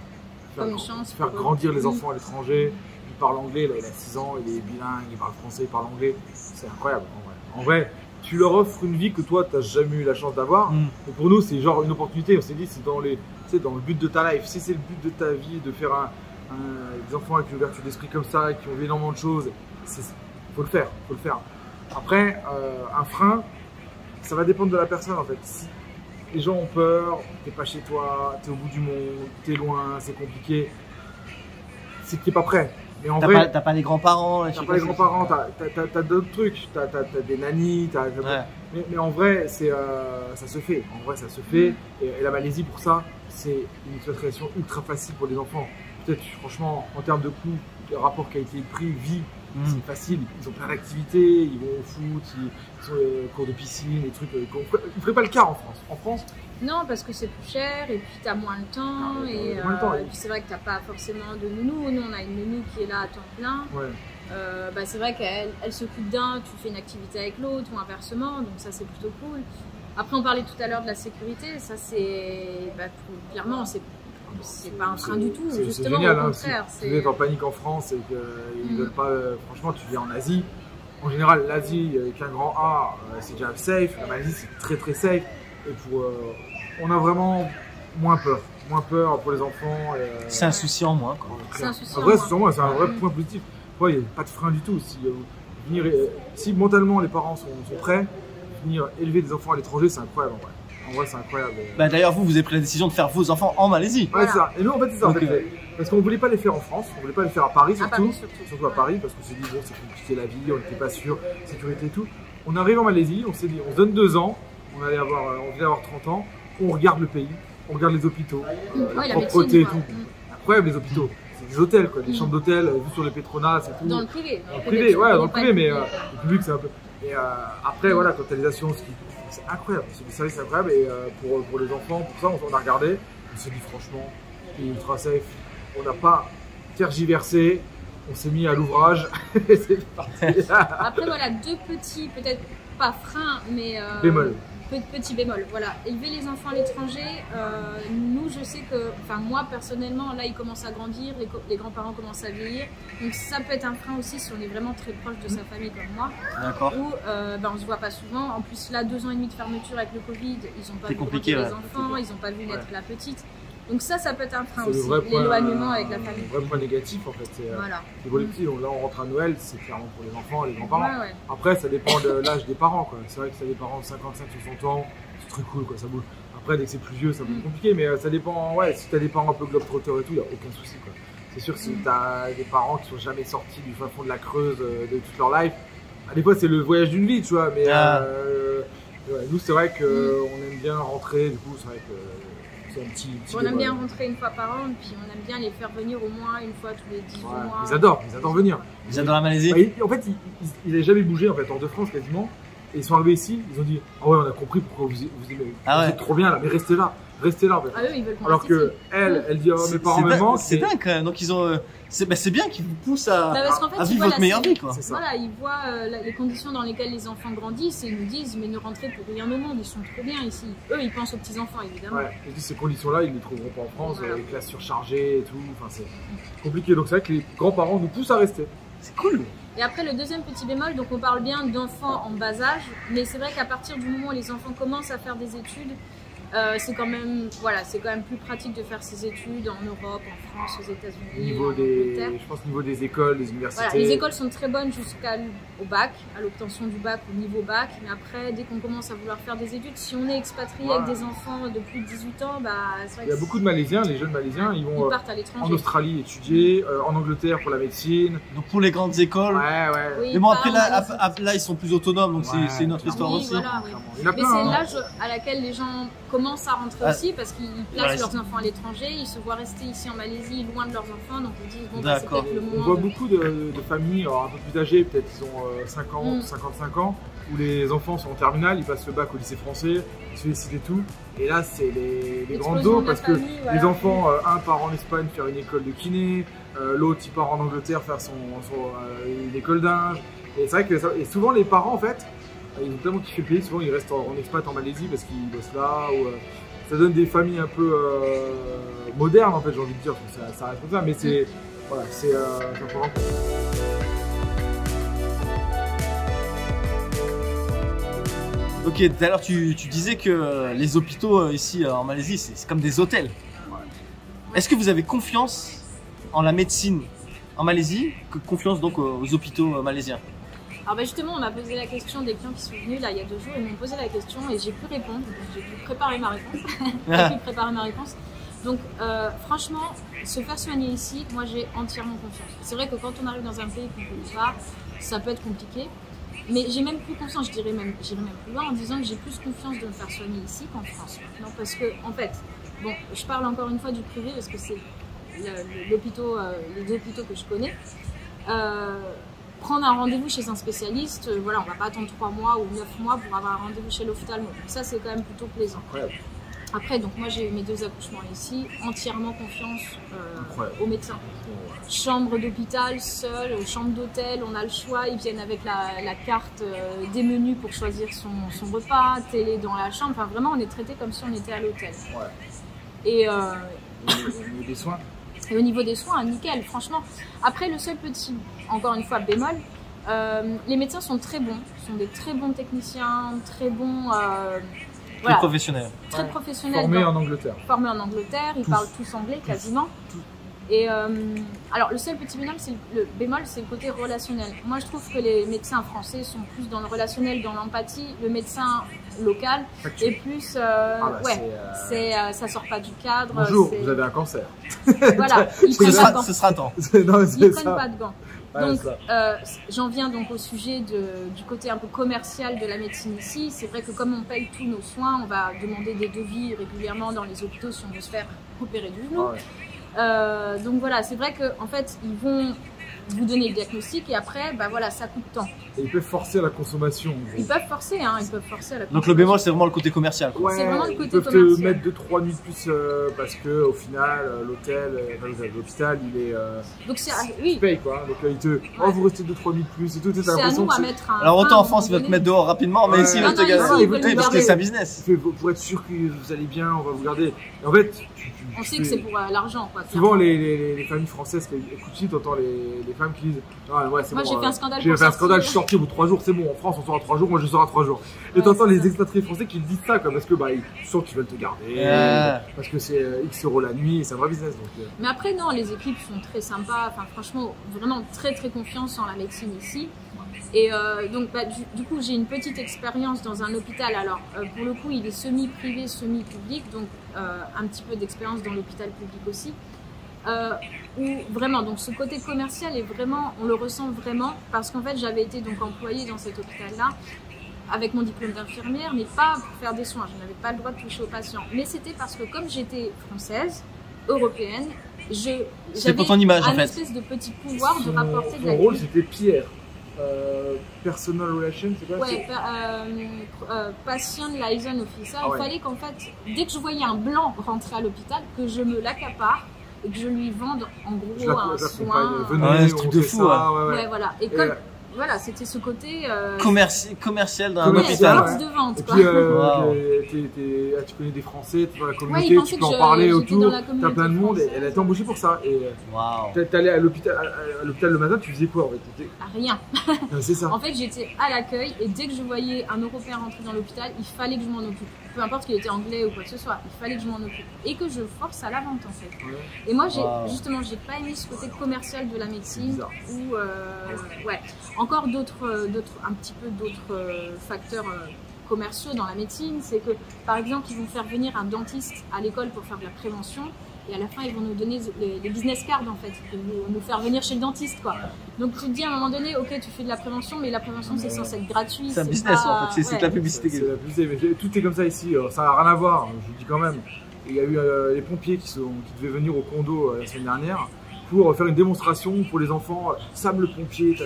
Comme une chance Faire pour eux. grandir les Mhm. enfants à l'étranger. Il parle anglais, là, il a 6 ans, il est bilingue, il parle français, il parle anglais. C'est incroyable, en vrai. En vrai, tu leur offres une vie que toi, tu n'as jamais eu la chance d'avoir. Mm. Et pour nous, c'est genre une opportunité. On s'est dit, c'est dans le but de ta life. Si c'est le but de ta vie, de faire des enfants avec une ouverture d'esprit comme ça, qui ont vu énormément de choses, faut le faire, faut le faire. Après, un frein, ça va dépendre de la personne, en fait. Si les gens ont peur, t'es pas chez toi, t'es au bout du monde, t'es loin, c'est compliqué, c'est que t'es pas prêt. Mais en vrai, T'as pas les grands-parents. t'as pas les grands-parents, t'as d'autres trucs, t'as des nannies, Ouais. mais en vrai, ça se fait. En vrai, ça se fait. Et la Malaisie, pour ça, c'est une expatriation ultra facile pour les enfants. Peut-être, franchement, en termes de coût, le rapport qualité-prix, vie, Mm. c'est facile. Ils ont plein d'activités, ils vont au foot, ils ont les cours de piscine, des trucs. Ils ne feraient pas le cas en France. En France, Non, parce que c'est plus cher et puis t'as moins le temps. Ah, Et, moins le temps, et puis c'est vrai que t'as pas forcément de nounou. Nous, on a une nounou qui est là à temps plein. ouais. C'est vrai qu'elle s'occupe d'un, tu fais une activité avec l'autre ou inversement, donc ça c'est plutôt cool. Après, on parlait tout à l'heure de la sécurité, ça c'est clairement c'est pas un frein du tout, C'est justement génial, au hein, contraire. si vous êtes en panique en France et qu'ils veulent pas. Franchement, tu viens en Asie. En général, l'Asie avec un grand A, c'est déjà safe. La Malaisie, c'est très très safe. Et on a vraiment moins peur pour les enfants. C'est un souci en moins. Quoi. C'est un souci Un en vrai moins. souci en moins, c'est un vrai point positif. Il n'y a pas de frein du tout. Si mentalement les parents sont prêts, venir élever des enfants à l'étranger, c'est incroyable en vrai. En vrai, c'est incroyable. Bah, d'ailleurs, vous avez pris la décision de faire vos enfants en Malaisie. Ouais, c'est ça. Et nous, en fait, c'est ça. En Donc, fait, parce qu'on voulait pas les faire en France, on voulait pas les faire à Paris À surtout. Paris, surtout. À Paris, parce qu'on s'est dit, bon, c'est compliqué la vie, on n'était pas sûr, sécurité et tout. On arrive en Malaisie, on s'est dit, on se donne 2 ans, on venait avoir 30 ans, on regarde le pays, on regarde les hôpitaux, Ouais, la la propreté et médecine, tout. quoi. Incroyable les hôpitaux. C'est des hôtels, quoi, des chambres d'hôtel, vues sur les Petronas et tout. Dans le privé. Dans le privé, ouais, dans le privé, mais Ouais. le public, c'est un peu. Et après, voilà, quand t'as les assurances, c'est incroyable, c'est des services incroyables. Et pour les enfants, pour ça, on a regardé, on s'est dit, franchement, c'est ultra safe. On n'a pas tergiversé, on s'est mis à l'ouvrage, et c'est parti. Après, voilà, 2 petits, peut-être pas freins, mais. Bémol. Petit bémol, voilà. Élever les enfants à l'étranger, nous, je sais que, enfin, moi personnellement, là, ils commencent à grandir, les grands-parents commencent à vieillir. Donc, ça peut être un frein aussi si on est vraiment très proche de sa famille comme moi. D'accord. Où on se voit pas souvent. En plus, là, 2 ans et demi de fermeture avec le Covid, ils ont pas C'est vu compliqué, grandir ouais. les enfants, ils ont pas vu naître la petite. Donc, ça peut être un frein C'est le aussi, vrai point, l'éloignement avec la famille. Le vrai point négatif, en fait. C'est Voilà. pour les petits. Donc là, on rentre à Noël, c'est clairement pour les enfants et les grands-parents. Ouais, ouais. Après, ça dépend de l'âge des parents, quoi. C'est vrai que ça des parents de 55, 60 ans, c'est très cool, quoi, ça bouge. Après, dès que c'est plus vieux, ça peut être compliqué, mais ça dépend, ouais, si t'as des parents un peu globetrotters et tout, il n'y a aucun souci, quoi. C'est sûr que si t'as des parents qui sont jamais sortis du fin fond de la Creuse de toute leur life, Des fois, c'est le voyage d'une vie, tu vois, mais ouais, nous, c'est vrai qu'on aime bien rentrer, du coup, c'est vrai que c'est un petit on aime bien rentrer une fois par an, puis on aime bien les faire venir au moins une fois tous les 18 mois. Ils adorent venir. Ils adorent la Malaisie. En fait, ils n'avaient jamais bougé en fait, hors de France quasiment. Et ils sont arrivés ici, ils ont dit « Ah ouais, on a compris pourquoi vous aimez. Vous êtes trop bien là, mais restez là. Restez là en fait. » Ah oui, ils veulent qu'on Alors que elle dit « Oh, mes parents me manquent. » C'est dingue quand même. Donc ils ont... c'est bien qu'ils vous poussent à vivre votre meilleure vie, quoi. Voilà, ils voient les conditions dans lesquelles les enfants grandissent et ils nous disent mais ne rentrez pour rien au monde, ils sont trop bien ici. Eux, ils pensent aux petits-enfants évidemment. Ouais, et puis ces conditions-là, ils ne les trouveront pas en France, les classes surchargées et tout, enfin c'est compliqué. Donc c'est vrai que les grands-parents nous poussent à rester. C'est cool. Et après le deuxième petit bémol, donc on parle bien d'enfants en bas âge, mais c'est vrai qu'à partir du moment où les enfants commencent à faire des études, c'est quand même plus pratique de faire ses études en Europe, en France, aux États-Unis, en Angleterre. Je pense au niveau des écoles, des universités. Voilà, les écoles sont très bonnes jusqu'au bac, à l'obtention du bac, au niveau bac. Mais après, dès qu'on commence à vouloir faire des études, si on est expatrié avec des enfants de plus de 18 ans, bah, c'est vrai il y a beaucoup de Malaisiens, les jeunes Malaisiens, ils vont partent à l'étranger. En Australie étudier, en Angleterre pour la médecine. Donc pour les grandes écoles. Ouais. Oui, mais bon, après là, ils sont plus autonomes, donc c'est une autre histoire aussi. Voilà, mais c'est l'âge à laquelle les gens commencent à rentrer aussi parce qu'ils placent leurs enfants à l'étranger, ils se voient rester ici en Malaisie loin de leurs enfants, donc ils disent bon bah, c'est peut-être le moment. On voit beaucoup de familles un peu plus âgées, peut-être ils ont 50, 55 ans, où les enfants sont en terminale, ils passent le bac au lycée français, ils se félicitent et tout. Et là c'est les grandes eaux parce que les enfants, un part en Espagne faire une école de kiné, l'autre il part en Angleterre faire une école d'Inde. Et c'est vrai que souvent les parents en fait, ils ont tellement kiffé le pays, souvent ils restent en expat en Malaisie parce qu'ils bossent là. Ça donne des familles un peu modernes en fait, j'ai envie de dire, ça reste comme ça, mais c'est voilà, c'est important. Ok, tout à l'heure tu disais que les hôpitaux ici en Malaisie c'est comme des hôtels. Ouais. Est-ce que vous avez confiance en la médecine en Malaisie, confiance donc aux hôpitaux malaisiens? Alors bah justement, on m'a posé la question, des clients qui sont venus là il y a 2 jours, ils m'ont posé la question et j'ai pu répondre, j'ai pu préparer ma réponse. Donc franchement, se faire soigner ici, moi j'ai entièrement confiance. C'est vrai que quand on arrive dans un pays qu'on ne connaît pas, ça peut être compliqué. Mais j'ai même plus confiance, j'irai même plus loin en disant que j'ai plus confiance de me faire soigner ici qu'en France maintenant. Parce que en fait, bon, je parle encore une fois du privé parce que c'est les 2 hôpitaux que je connais. Prendre un rendez-vous chez un spécialiste, voilà, on va pas attendre 3 mois ou 9 mois pour avoir un rendez-vous chez l'ophtalmo. Ça, c'est quand même plutôt plaisant. Incroyable. Après, donc moi j'ai eu mes 2 accouchements ici, entièrement confiance aux médecins. Chambre d'hôpital, seule, chambre d'hôtel, on a le choix, ils viennent avec la carte des menus pour choisir son repas, télé dans la chambre, enfin vraiment on est traité comme si on était à l'hôtel. Ouais. Et au niveau des soins. Et au niveau des soins, nickel, franchement. Après, le seul petit, encore une fois, bémol, les médecins sont très bons, sont des très bons techniciens, très bons... Très professionnels. Très professionnels. Formés en Angleterre. Formés en Angleterre, ils parlent tous anglais quasiment. Et alors, le seul petit bémol, c'est le côté relationnel. Moi, je trouve que les médecins français sont plus dans le relationnel, dans l'empathie. Le médecin local est plus... ça sort pas du cadre. Bonjour, vous avez un cancer. Voilà, ce sera temps. Ils ne prennent pas de gants. Donc, j'en viens donc au sujet du côté un peu commercial de la médecine ici. C'est vrai que comme on paye tous nos soins, on va demander des devis régulièrement dans les hôpitaux si on veut se faire opérer du genou. Donc voilà, c'est vrai qu'en fait, ils vont vous donner le diagnostic et après, bah voilà, ça coûte temps. Et ils peuvent forcer à la consommation. Ils peuvent forcer, hein, ils peuvent forcer à la consommation. Donc le bémol, c'est vraiment le côté commercial. Ouais, c'est vraiment le côté commercial. Ils peuvent te mettre 2-3 nuits de plus parce que au final, l'hôpital, il est. Donc c'est oui. Tu payes quoi. Donc ils te. Oh, vous restez 2-3 nuits de plus et tout. C'est à nous à mettre un. Alors autant en France, ils veulent te mettre dehors rapidement, mais ici, ils veulent te garder. Parce que c'est un business. Pour être sûr que vous allez bien, on va vous garder. Et en fait, on sait que c'est pour l'argent, quoi. Souvent, les familles françaises qui écoutent, t'entends les femmes qui disent ah, ouais, c'est moi, bon, j'ai fait un scandale. J'ai fait un scandale, je suis sorti au bout de 3 jours, c'est bon. En France, on sort à 3 jours, moi je sors à 3 jours. Et t'entends les expatriés français qui disent ça, quoi, parce que ils sentent qu'ils veulent te garder, parce que c'est X euros la nuit, et c'est un vrai business. Donc, Mais après, non, les équipes sont très sympas. Enfin, franchement, vraiment très très confiance en la médecine ici. Et donc, du coup, j'ai une petite expérience dans un hôpital. Alors, pour le coup, il est semi-privé, semi-public, donc un petit peu d'expérience dans l'hôpital public aussi. Où vraiment, donc ce côté commercial est vraiment, on le ressent vraiment, parce qu'en fait j'avais été donc employée dans cet hôpital-là avec mon diplôme d'infirmière, mais pas pour faire des soins, je n'avais pas le droit de toucher aux patients. Mais c'était parce que comme j'étais française, européenne, j'avais pour ton image, en un fait. espèce de petit pouvoir de rapporter de Son la rôle, c'était Pierre. Personal relation, c'est quoi? Ouais, patient liaison officer. Ah ouais. Il fallait qu'en fait, dès que je voyais un blanc rentrer à l'hôpital, que je me l'accapare et que je lui vende en gros un soin. Venez, Ouais, ce on truc de fait fou, ça, Ouais, voilà. Et comme, voilà, c'était ce côté commercial d'un commercial, hôpital. force de vente, Et quoi. puis, Wow. tu connais des Français, tu es dans la Ouais, communauté, ils pensaient tu peux que en parler j'étais autour, dans la t'as communauté plein de monde et française. elle a été embauchée pour ça. Et Waouh. t'allais à l'hôpital le matin, tu faisais quoi en fait? Ah, rien. C'est ça. En fait, j'étais à l'accueil et dès que je voyais un Européen rentrer dans l'hôpital, il fallait que je m'en occupe. Peu importe qu'il était anglais ou quoi que ce soit, il fallait que je m'en occupe. Et que je force à la vente en fait. Ouais. Et moi, Wow. justement, j'ai pas aimé ce côté commercial de la C'est médecine bizarre. ou ouais, encore un petit peu d'autres facteurs commerciaux dans la médecine. C'est que, par exemple, ils vont faire venir un dentiste à l'école pour faire de la prévention. Et à la fin, ils vont nous donner les business cards en fait, ils vont nous faire venir chez le dentiste quoi. Donc tu te dis à un moment donné, ok, tu fais de la prévention, mais la prévention c'est censé être gratuit. C'est un business pas- en fait, c'est de la publicité. C'est la publicité, mais tout est comme ça ici, ça n'a rien à voir, je vous le dis quand même. Il y a eu les pompiers qui devaient venir au condo la semaine dernière pour faire une démonstration pour les enfants. Sam le pompier,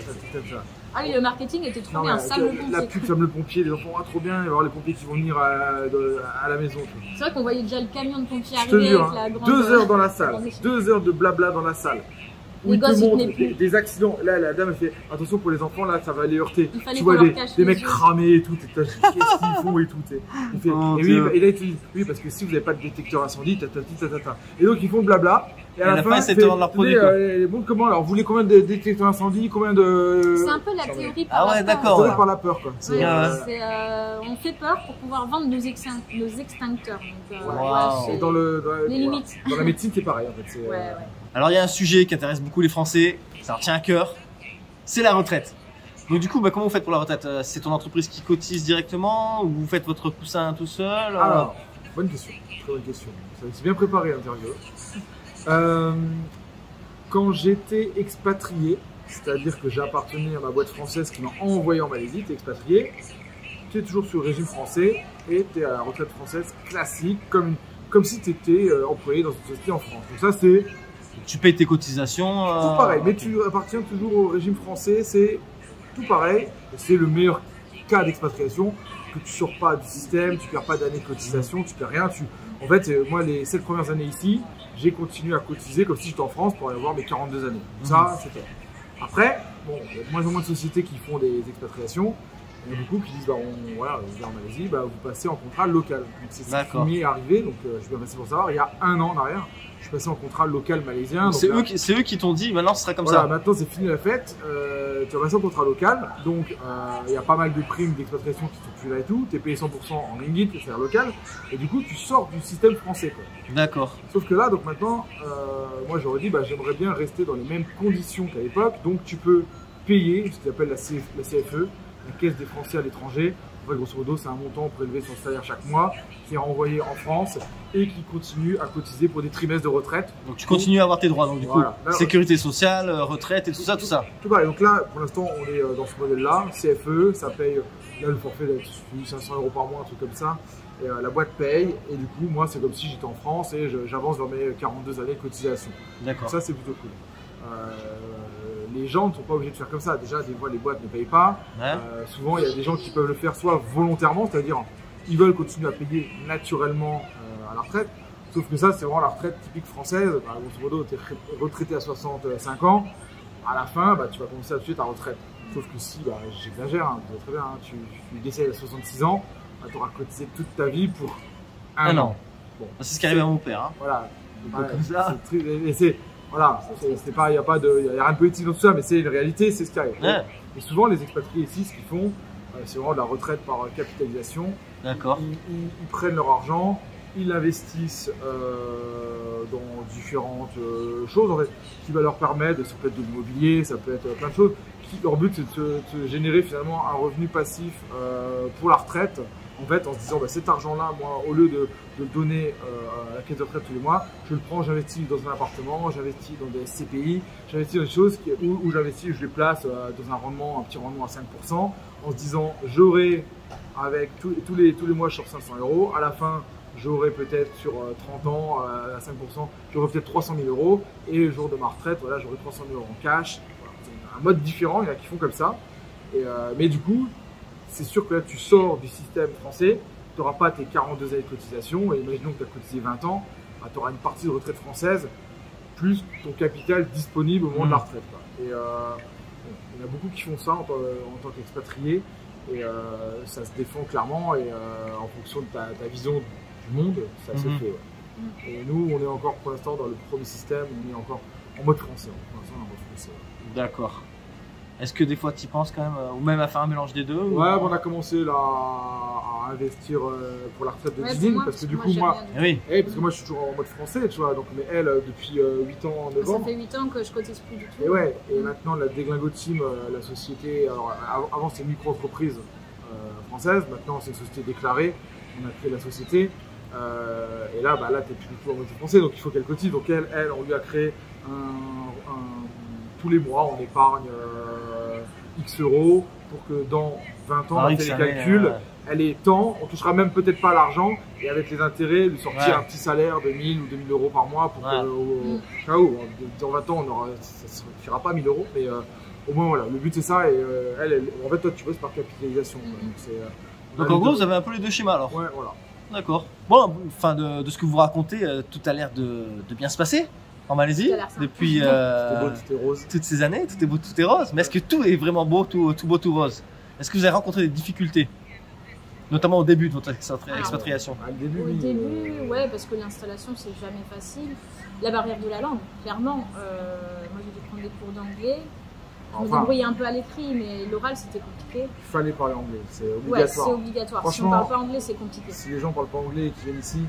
Ah oui, le marketing était trop Non, bien, mais Sam le la pompier. pub Sam le pompier, les enfants, ah, trop bien, il va y avoir les pompiers qui vont venir à la maison. C'est vrai qu'on voyait déjà le camion de pompiers Je te arriver jure, avec la grande. 2 heures dans la salle, grande échelle. 2 heures de blabla dans la salle. Où Les ils te gosses, ils montrent tenaient plus. des accidents. Là, la dame elle fait attention pour les enfants, là, ça va les heurter. Il fallait Tu vois qu'on leur des cache les mecs yeux. cramés et tout. Qu'est-ce qu'ils font et tout. Il fait, Oh, et, oui, Dieu. et là, ils te disent oui, parce que si vous n'avez pas de détecteur incendie, Et donc, ils font blabla. Et à la fin, c'est il fait, de leur produit, quoi. bon, comment alors, vous voulez combien de détecteurs incendie? Combien de. C'est un peu la théorie par Ah ouais, la peur. d'accord. Donné ouais. par la peur, quoi. Ouais, Ouais. on fait peur pour pouvoir vendre nos extincteurs. Donc, Wow. c'est- Et dans Les limites. Dans la médecine, c'est pareil, en fait. C'est, Ouais, ouais. Alors il y a un sujet qui intéresse beaucoup les Français, ça leur tient à cœur, c'est la retraite. Donc du coup, comment vous faites pour la retraite? C'est ton entreprise qui cotise directement ou vous faites votre coussin tout seul? Alors, bonne question, très bonne question. C'est bien préparé l'interview. Quand j'étais expatrié, c'est-à-dire que j'appartenais à ma boîte française qui m'a envoyé en Malaisie, t'es expatrié, tu es toujours sur le régime français et tu es à la retraite française classique, comme si tu étais employé dans une société en France. Donc ça c'est Tu payes tes cotisations. tout pareil, mais tu appartiens toujours au régime français, c'est tout pareil, c'est le meilleur cas d'expatriation, que tu sors pas du système, tu perds pas d'années de cotisation, tu perds rien. En fait, moi les 7 premières années ici, j'ai continué à cotiser comme si j'étais en France pour aller avoir mes 42 années. Donc ça, c'est fait. Après, bon, il y a de moins en moins de sociétés qui font des expatriations. Il y en a beaucoup qui disent, bah, voilà, vous êtes en Malaisie, bah, vous passez en contrat local. Donc c'est ce qui m'est arrivé, donc je suis bien passé pour savoir, il y a 1 an en arrière. Je suis passé en contrat local malaisien. C'est donc, eux qui t'ont dit maintenant ce sera comme voilà, ça. maintenant c'est fini la fête, tu vas passer en contrat local, donc il y a pas mal de primes d'expatriation qui sont plus là et tout, tu es payé 100% en ringgit, c'est-à-dire local, et du coup tu sors du système français quoi. D'accord. Sauf que là, donc maintenant, moi j'aurais dit, bah, j'aimerais bien rester dans les mêmes conditions qu'à l'époque, donc tu peux payer ce qu'ils appellent la CFE, la Caisse des Français à l'étranger. En fait, grosso modo, c'est un montant prélevé sur le salaire chaque mois, qui est renvoyé en France et qui continue à cotiser pour des trimestres de retraite. Donc tu continues à avoir tes droits, donc du Voilà. coup, sécurité sociale, retraite et tout ça, tout ça. Tout pareil. Donc là, pour l'instant, on est dans ce modèle-là, CFE, ça paye, là le forfait doit être 500 € par mois, un truc comme ça. Et, la boîte paye, et du coup, moi, c'est comme si j'étais en France et j'avance vers mes 42 années de cotisation. D'accord. Ça, c'est plutôt cool. Les gens ne sont pas obligés de faire comme ça. Déjà, des fois, les boîtes ne payent pas. Ouais. Souvent, il y a des gens qui peuvent le faire soit volontairement, c'est-à-dire ils veulent continuer à payer naturellement à la retraite. Sauf que ça, c'est vraiment la retraite typique française. Bah, grosso modo, tu es retraité à 65 ans. À la fin, bah, tu vas commencer à toucher ta retraite. Sauf que si, bah, j'exagère, hein, tu vois très bien, hein, tu décèdes à 66 ans, bah, tu auras cotisé toute ta vie pour un an. Bon. C'est ce qui arrive à mon père. Hein. Voilà. Donc, comme ça. Voilà, c'est pas, il n'y a rien de politique dans tout ça, mais c'est une réalité, c'est ce qui arrive. Ouais. Et souvent, les expatriés ici, ce qu'ils font, c'est vraiment de la retraite par capitalisation. D'accord. Ils prennent leur argent, ils l'investissent dans différentes choses en fait, qui va leur permettre, ça peut être de l'immobilier, ça peut être plein de choses. Leur but, c'est de générer finalement un revenu passif pour la retraite en fait, en se disant, bah, cet argent-là, moi, au lieu de le donner à la caisse de retraite tous les mois, je le prends, j'investis dans un appartement, j'investis dans des SCPI, j'investis dans des choses où j'investis, je les place dans un petit rendement à 5%, en se disant, j'aurai, avec tous les mois, je sors 500 €, à la fin, j'aurai peut-être sur 30 ans, à 5%, j'aurai peut-être 300 000 €, et le jour de ma retraite, voilà, j'aurai 300 000 € en cash. Voilà, c'est un mode différent, il y en a qui font comme ça. Mais du coup, c'est sûr que là, tu sors du système français, tu n'auras pas tes 42 années de cotisation, et imaginons que tu as cotisé 20 ans, bah, tu auras une partie de retraite française, plus ton capital disponible au moment de la retraite, quoi. Et il y en a beaucoup qui font ça en tant qu'expatriés, et ça se défend clairement, et en fonction de ta vision du monde, ça se fait. Ouais. Et nous, on est encore pour l'instant dans le premier système, on est encore en mode français. Pour l'instant, on est en mode français. Ouais. D'accord. Est-ce que des fois tu y penses quand même, ou même à faire un mélange des deux? Ouais, on a commencé là à investir pour la retraite de Didine, parce que du coup, parce que moi je suis toujours en mode français, tu vois, donc, mais elle, depuis 8 ans, 9 ans. Ça fait 8 ans que je cotise plus du tout. Et ouais, et maintenant la Deglingo Team, la société, alors avant c'était une micro-entreprise française, maintenant c'est une société déclarée, on a créé la société, et là, bah, là tu n'es plus du tout en mode français, donc il faut qu'elle cotise, donc elle, on lui a créé tous les mois, on épargne X euros pour que dans 20 ans, on fait les calculs, elle est temps, on touchera même peut-être pas l'argent, et avec les intérêts, lui sortir un petit salaire de 1000 ou 2000 € par mois pour que, cas où, dans 20 ans, ça ne suffira pas 1000 €, mais au moins voilà, le but c'est ça, et en fait, toi tu bosses par capitalisation. Donc en gros, vous avez un peu les deux schémas alors. Ouais, voilà. D'accord. Bon, enfin de ce que vous racontez, tout a l'air de bien se passer en Malaisie depuis toutes ces années, tout est beau, tout est rose. Mais est-ce que tout est vraiment beau, tout beau, tout rose? Est-ce que vous avez rencontré des difficultés, notamment au début de votre expatriation? Au début, ouais, parce que l'installation c'est jamais facile. La barrière de la langue, clairement. Moi j'ai dû prendre des cours d'anglais. Je me débrouillais un peu à l'écrit, mais l'oral c'était compliqué. Il fallait parler anglais, c'est obligatoire. Ouais, c'est obligatoire. Si on ne parle pas anglais, c'est compliqué. Si les gens ne parlent pas anglais et qu'ils viennent ici,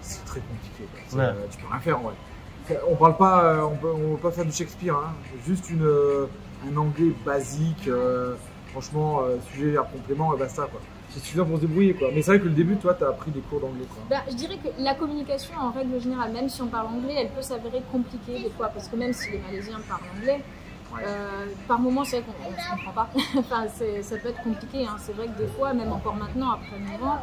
c'est très compliqué. Tu peux rien faire en vrai. On parle pas, on peut pas faire du Shakespeare, hein. Juste un anglais basique, franchement, sujet, verbe, complément, et basta quoi. C'est suffisant pour se débrouiller quoi. Mais c'est vrai que le début, toi, tu as appris des cours d'anglais quoi. Bah, je dirais que la communication en règle générale, même si on parle anglais, elle peut s'avérer compliquée des fois, parce que même si les Malaisiens parlent anglais, par moments c'est vrai qu'on ne se comprend pas. Enfin, ça peut être compliqué, hein. C'est vrai que des fois, même encore maintenant, après 9 ans,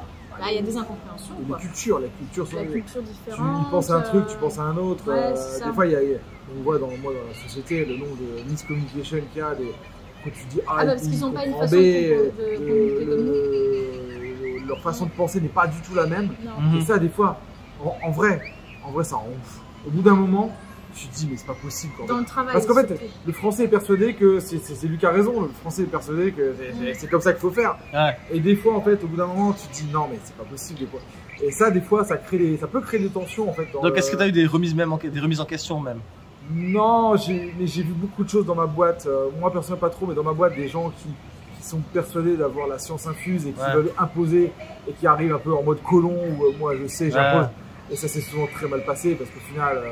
il y a des incompréhensions. La culture différente. Tu penses à un truc, tu penses à un autre. Ouais, des fois, on voit dans la société le nombre de miscommunication qu'il y a. Quand tu dis A, parce qu'ils n'ont pas une façon de communiquer comme nous. Leur façon de penser n'est pas du tout la même. Et ça, des fois, en vrai, ça rend ouf. Au bout d'un moment, tu te dis, mais c'est pas possible. Dans le travail. Parce qu'en fait, le français est persuadé que c'est lui qui a raison. Le français est persuadé que c'est comme ça qu'il faut faire. Ouais. Et des fois, en fait, au bout d'un moment, tu te dis, non, mais c'est pas possible. Des fois. Et ça, des fois, ça peut créer des tensions en fait. Donc, est-ce que tu as eu des remises en question même? Non, mais j'ai vu beaucoup de choses dans ma boîte. Moi, personnellement, pas trop, mais dans ma boîte, des gens qui sont persuadés d'avoir la science infuse et qui veulent imposer et qui arrivent un peu en mode colon où moi, je sais, j'impose. Et ça s'est souvent très mal passé parce qu'au final,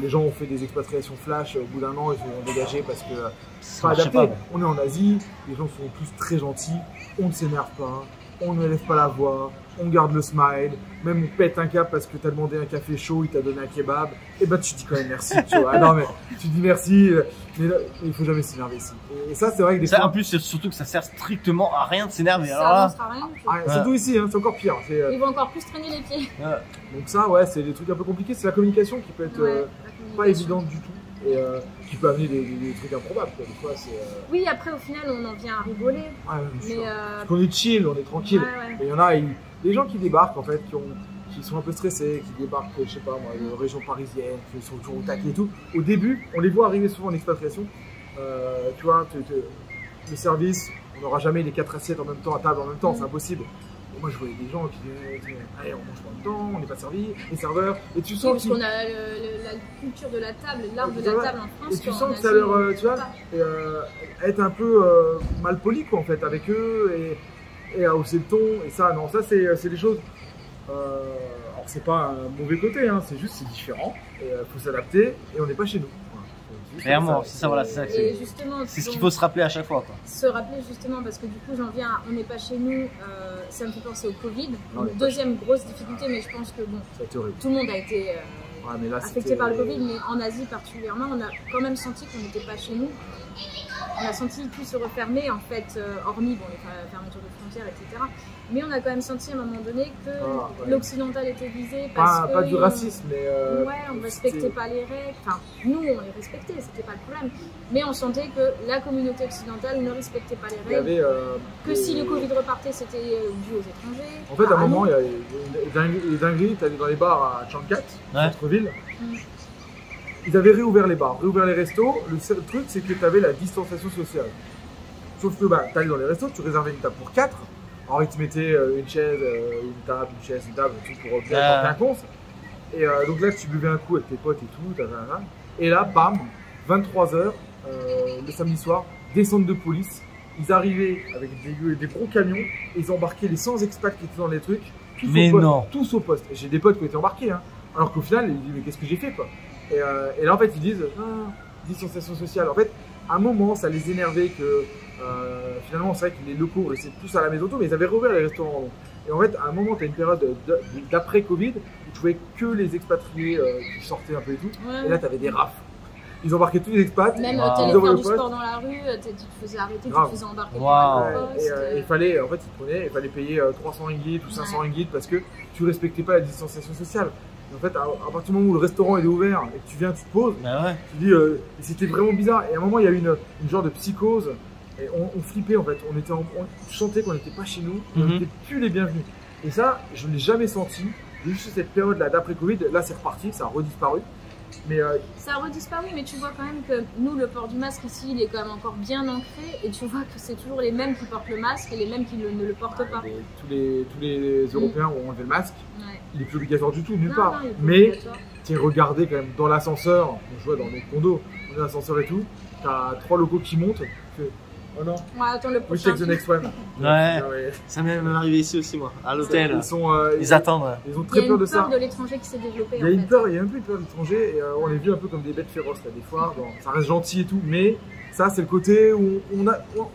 les gens ont fait des expatriations flash. Au bout d'un an, ils se sont dégagés parce que c'est pas adapté. On est en Asie, les gens sont tous très gentils, on ne s'énerve pas, on ne lève pas la voix, on garde le smile, même on pète un câble parce que tu as demandé un café chaud, il t'a donné un kebab, et bah tu dis quand même merci, tu vois. Non mais tu dis merci, mais là, il faut jamais s'énerver ici. Et ça c'est vrai que des fois… En plus c'est surtout que ça sert strictement à rien de s'énerver. Ça avancera rien. Surtout ici, hein, c'est encore pire. Ils vont encore plus traîner les pieds. Donc ça ouais, c'est des trucs un peu compliqués, c'est la communication qui peut être pas évidente du tout. Et qui peut amener des trucs improbables quoi. Des fois, oui, après au final on en vient à rigoler. Parce qu'on est chill, on est tranquille. Et il y en a des gens qui débarquent en fait, qui sont un peu stressés, qui débarquent, je sais pas moi, de région parisienne, qui sont toujours au taquet et tout. Au début, on les voit arriver souvent en expatriation. Tu vois, le service, on n'aura jamais les 4 assiettes en même temps à table en même temps, c'est impossible. Et moi je voyais des gens qui disaient allez, on mange pas en même temps, on n'est pas servi, les serveurs, et tu sens parce qu'on a la culture de la table, l'art de la table en France. Et tu sens que ça leur, tu vois, être un peu mal poli quoi en fait avec eux et à hausser le ton, et ça non, ça c'est des choses, alors c'est pas un mauvais côté, hein, c'est juste c'est différent, et faut s'adapter, et on n'est pas chez nous. Voilà. Clairement, c'est ça, voilà, c'est ça. Et justement, C'est ce qu'il donc, faut se rappeler à chaque fois, quoi. se rappeler justement parce que du coup j'en viens à on n'est pas chez nous, ça me fait penser au Covid. Non, Donc, deuxième grosse difficulté, mais je pense que bon, Ça a été horrible. tout le monde a été Ouais, mais là, affecté c'était- par le Covid, mais en Asie particulièrement, on a quand même senti qu'on n'était pas chez nous. On a senti tout se refermer en fait, hormis bon, les fermetures de frontières, etc. Mais on a quand même senti à un moment donné que ouais. l'occidental était visé parce que Pas du racisme, mais. ouais, on ne respectait pas les règles. Enfin, nous, on les respectait, c'était pas le problème. Mais on sentait que la communauté occidentale ne respectait pas les Il y règles. avait. Que si le Covid repartait, c'était dû aux étrangers. En fait, à un Ah, moment, nous. il y a les dingueries, t'allais dans les bars à Chankat, Ouais. centre-ville. Mm. Ils avaient réouvert les bars, réouvert les restos. Le seul truc, c'est que tu avais la distanciation sociale. Sauf que bah, tu allais dans les restos, tu réservais une table pour 4. Alors, ils te mettaient une chaise, une table, une chaise, une table, tout pour bien porter un compte. Et donc là, tu buvais un coup avec tes potes et tout. Et là, bam, 23h, le samedi soir, descente de police. Ils arrivaient avec des gros camions et ils embarquaient les 100 expats qui étaient dans les trucs. Tous Mais au poste, non. tous au poste. J'ai des potes qui ont été embarqués. Hein. Alors qu'au final, ils disent mais qu'est-ce que j'ai fait quoi. Et là en fait ils disent distanciation sociale. En fait, à un moment ça les énervait que finalement c'est vrai que les locaux restaient tous à la maison, mais ils avaient rouvert les restaurants. Et en fait à un moment tu as une période d'après Covid où tu voyais que les expatriés qui sortaient un peu et tout. Ouais. Et là tu avais des rafles. Ils embarquaient tous les expats. Même Wow. t'allais Ils envoyaient faire au du poste. sport dans la rue, tu te faisais arrêter, Grave. tu te faisais embarquer Wow. par Ouais, le poste. il fallait, en fait, il fallait payer 300 ringgit ou 500 ringgit parce que tu respectais pas la distanciation sociale. Et en fait, à partir du moment où le restaurant est ouvert et que tu viens, tu te poses, Bah ouais. tu dis, et c'était vraiment bizarre. Et à un moment, il y a eu une genre de psychose. Et on flippait en fait. On chantait qu'on n'était pas chez nous, on Mhm. n'était plus les bienvenus. Et ça, je ne l'ai jamais senti. Juste cette période là d'après Covid, là c'est reparti, ça a redisparu. Mais Ça a redisparu, mais tu vois quand même que nous, le port du masque ici, il est quand même encore bien ancré. Et tu vois que c'est toujours les mêmes qui portent le masque et les mêmes qui ne le portent pas. tous les Européens ont enlevé le masque. Ouais. Il est plus obligatoire du tout, nulle Non, part. non, il est pas Mais obligatoire. tu es regardé quand même dans l'ascenseur, on jouait dans nos condos, on est dans l'ascenseur et tout, t'as 3 locaux qui montent, tu fais, oh non, Ouais, attends le we prochain. take the next one. Ouais. Ouais. Ça m'est même arrivé ici aussi, moi, à l'hôtel. Ils sont, Ils attendent. ils ont Il y très a peur une de peur ça. de l'étranger qui s'est développée. Il y a en une fait. peur, il y a un peu une peur de l'étranger et on les vu un peu comme des bêtes féroces là, des fois. Bon, ça reste gentil et tout, mais ça c'est le côté où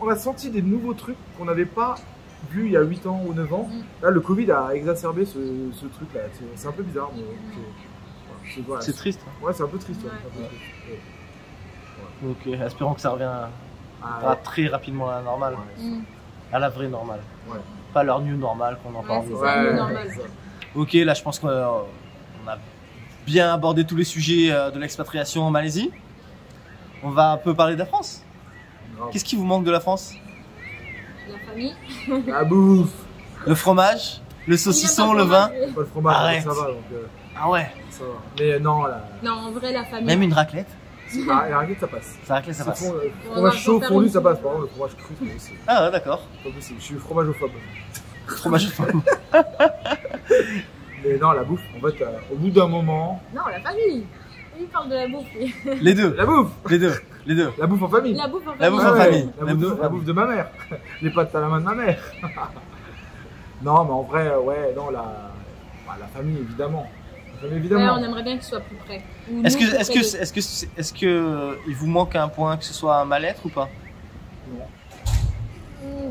on a senti des nouveaux trucs qu'on n'avait pas vu il y a 8 ans ou 9 ans. Là, le Covid a exacerbé ce truc là. C'est un peu bizarre, mais voilà, C'est triste. Ouais, c'est un peu triste. Ouais, Ouais. c'est un peu triste. Ouais. Donc espérons que ça revient Ah, très rapidement à la normale. ouais. Mm. À la vraie normale. Ouais. Pas leur new normal qu'on entend. Ouais, c'est ça, le normal. c'est ça. Ok, là je pense qu'on a bien abordé tous les sujets de l'expatriation en Malaisie. On va un peu parler de la France. Grave. Qu'est-ce qui vous manque de la France? La famille. La bouffe, Le fromage, le saucisson, le vin. pas le fromage, Arrête. ça va, donc Ah ouais. ça va. Mais non, là, Non, en vrai, la famille. Même une raclette. la raclette ça passe. Ça raclette, ça C'est passe. le On va fromage en chaud faire fondu une. ça passe. Par contre, le fromage cru, c'est pas possible. Ah ouais, d'accord. C'est pas possible. Je suis fromagophobe. Fromage femme. Mais non, la bouffe, en fait, au bout d'un moment. Non, la famille. Il parle de la bouffe. lui. Les deux. La bouffe, Les deux. Les deux. la bouffe en famille. La bouffe en La famille. bouffe en Ouais, famille. La Même bouffe, deux. la bouffe de ma mère. Les pâtes à la main de ma mère. Non, mais en vrai, ouais, non, la famille, évidemment. La famille, Ouais, évidemment. on aimerait bien qu'il soit plus près. Ou Est-ce nous, que, plus est-ce près que, est-ce que, est-ce que il vous manque un point, que ce soit un mal-être ou pas?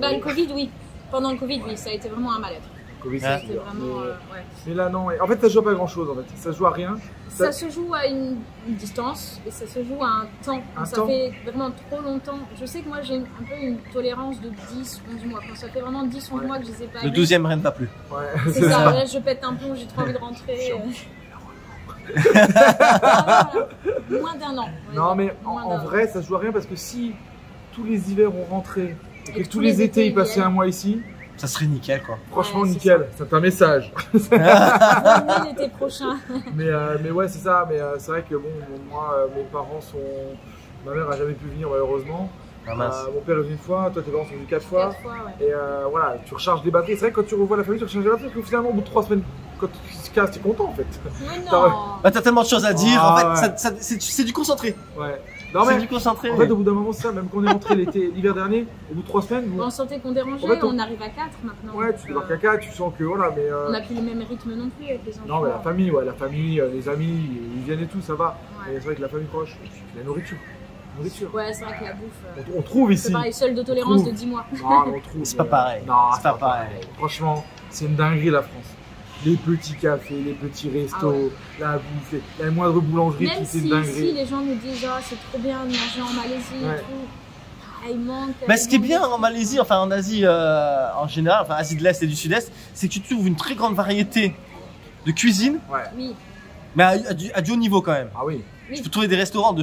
Bah, le Covid, oui. Pendant le Covid, oui, ça a été vraiment un mal-être. Covid, Ah. c'est C'était dur. vraiment. Ouais. Mais là, non. En fait, ça se joue à pas grand chose, en fait. Ça se joue à rien. Ça se joue à une distance et ça se joue à un temps. Quand Un ça temps. fait vraiment trop longtemps. Je sais que moi j'ai un peu une tolérance de 10, 11 mois. Quand ça fait vraiment 10, 11 Ouais. mois que je les ai pas Le vus, 12e règne pas plus. Ouais, c'est ça. Là, je pète un plomb, j'ai trop envie de rentrer. Moins d'un an. on va Non, dire. mais Moins en d'un an. vrai, ça se joue à rien parce que si tous les hivers ont rentré et que Et tous les étés ils passaient viennent. un mois ici, Ça serait nickel quoi. franchement, Ouais, c'est nickel. C'est un message. Venez l'été prochain. Mais ouais, c'est ça. Mais c'est vrai que bon, moi, mes parents sont. Ma mère a jamais pu venir malheureusement. Ah, mince. Mon père est venu une fois, toi tes parents sont venus 4 fois. 4 fois, ouais. Et voilà, tu recharges des batteries. C'est vrai que quand tu revois la famille, tu recharges des batteries parce que finalement, au bout de 3 semaines, podcast, t'es content en fait. Mais T'as- non. Bah, t'as tellement de choses à dire. Ah, En fait, ouais. c'est du concentré. Ouais. Non C'est mais du concentré. en fait, au bout d'un moment, c'est ça, même quand on est rentré l'hiver dernier, au bout de 3 semaines, On sentait qu'on dérangeait, En fait, on arrive à 4 maintenant. ouais, tu dors caca, tu sens que voilà, mais. On n'a plus le même rythme non plus avec les enfants. Non, mais la famille, les amis, ils viennent et tout, ça va. Ouais. Mais c'est vrai que la famille proche, et puis la nourriture. Nourriture. Ouais, c'est vrai que la bouffe. On trouve ici. C'est pareil, seul de tolérance trouve. de 10 mois. Non, on trouve. C'est pas pareil. Non, C'est pas pareil. Franchement, c'est une dinguerie la France. Les petits cafés, les petits restos, Ah ouais. la bouffe, la moindre boulangerie Même qui c'est si une dinguerie. ici les gens nous disent oh, c'est trop bien de manger en Malaisie Ouais. et tout. Ah, il manque. Mais ce qui est bien manque- en Malaisie, enfin en Asie en général, enfin Asie de l'Est et du Sud-Est, c'est que tu trouves une très grande variété de cuisine, Ouais. Oui, mais à du haut niveau quand même. Ah oui. Tu peux trouver des restaurants de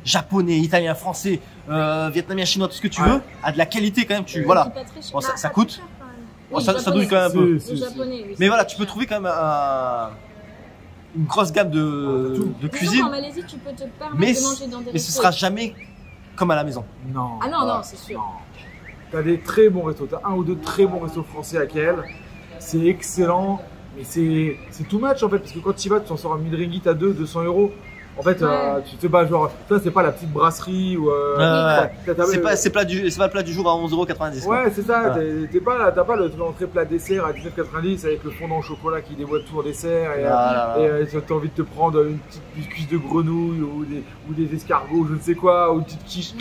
japonais, italien, français, vietnamien, chinois, tout ce que tu Ouais. veux, à de la qualité quand même. c'est Voilà. pas très cher. Bon, ça Pas coûte. très cher, quand même. Bon, Oui, ça japonais. douille quand même un peu. Si, Les si. japonais, oui, Mais c'est voilà, pas tu peux cher. trouver quand même une grosse gamme Ah, de Disons cuisine, qu'en Malaisie, tu peux te permettre mais, de manger dans des mais ce restos. sera jamais comme à la maison. Non. Ah non, non, c'est sûr. Non. T'as des très bons restos, t'as un ou deux très bons restos français à Kiel. C'est excellent, mais c'est too much en fait, parce que quand tu y vas, tu t'en sors un 1000 ringgit à 200 euros. En fait, Ouais. tu sais pas, genre, ça c'est pas la petite brasserie ou. C'est pas le plat du jour à 11,90 €. Ouais, c'est ça, Ouais. t'as pas l'entrée plat dessert à 19,90 avec le fondant au chocolat qui dévoile tout en dessert et, Voilà. t'as envie de te prendre une petite cuisse de grenouille ou des escargots, je ne sais quoi, ou une petite quiche.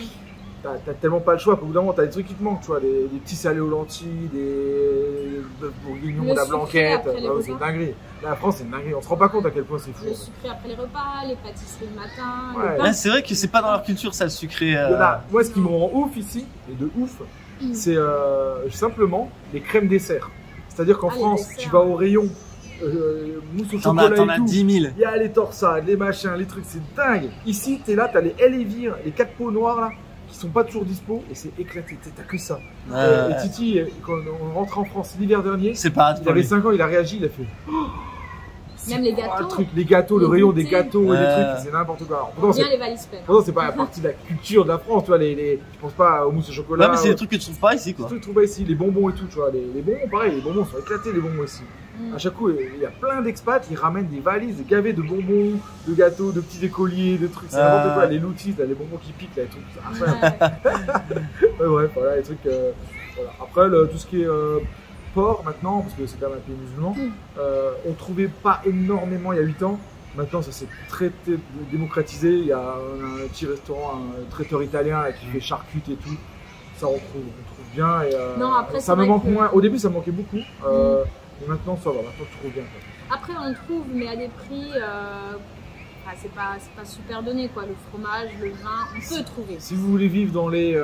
T'as tellement pas le choix qu'au bout d'un moment t'as des trucs qui te manquent, tu vois, des petits salés aux lentilles, des bœufs bourguignons, Le de la sucré blanquette, après les ouais, c'est une repas. dinguerie. La France c'est une dinguerie, on se rend pas compte à quel point c'est fou. Le en fait. sucré après les repas, les pâtisseries le matin, Ouais. le pain. Là, c'est vrai que c'est pas dans leur culture ça le sucré. Il y en a- Moi ce qui me rend ouf ici, et de ouf, c'est simplement les crèmes dessert. C'est-à-dire qu'en Ah, les France, desserts. tu vas au rayon mousse au T'en chocolat as et tout. 10 000. Il y a les torsades, les machins, les trucs, c'est dingue. Ici, t'es là, t'as les Elevir, les 4 pots noirs là, qui sont pas toujours dispo, et c'est éclaté, t'as que ça. Et Titi, quand on rentre en France l'hiver dernier, C'est pas il avait 5 ans, il a réagi, il a fait. Oh, c'est Même les quoi gâteaux, le truc, les gâteaux, le les rayon des goûters. gâteaux et des Ouais. trucs, c'est n'importe quoi. Alors, pourtant, Bien c'est les valises peines. pourtant, c'est pas la partie de la culture de la France, tu vois, tu penses pas aux mousses au chocolat. Ouais, mais c'est des trucs que tu trouves pas ici quoi. Tu trouves pas ici, les bonbons et tout, tu vois, les bonbons, pareil, les bonbons sont éclatés, les bonbons ici. Mm. À chaque coup, il y a plein d'expats qui ramènent des valises, des gavets de bonbons, de gâteaux, de petits écoliers, de trucs, c'est n'importe quoi, les loutis, là, les bonbons qui piquent, là, les trucs, c'est incroyable. Ouais. Ouais, bref, voilà, les trucs. Voilà. Après, tout ce qui est porc maintenant, parce que c'est quand même un pays musulman, on trouvait pas énormément il y a 8 ans. Maintenant, ça s'est très démocratisé. Il y a un petit restaurant, un traiteur italien là, qui fait charcutes et tout. Ça, on trouve bien. Et, Non, après, ça c'est me vrai manque que- moins. Au début, ça me manquait beaucoup. Mais maintenant, ça va. Maintenant, tu trouves bien. Quoi. Après, on trouve, mais à des prix, c'est pas super donné quoi. Le fromage, le vin, on peut trouver. Si vous voulez vivre dans les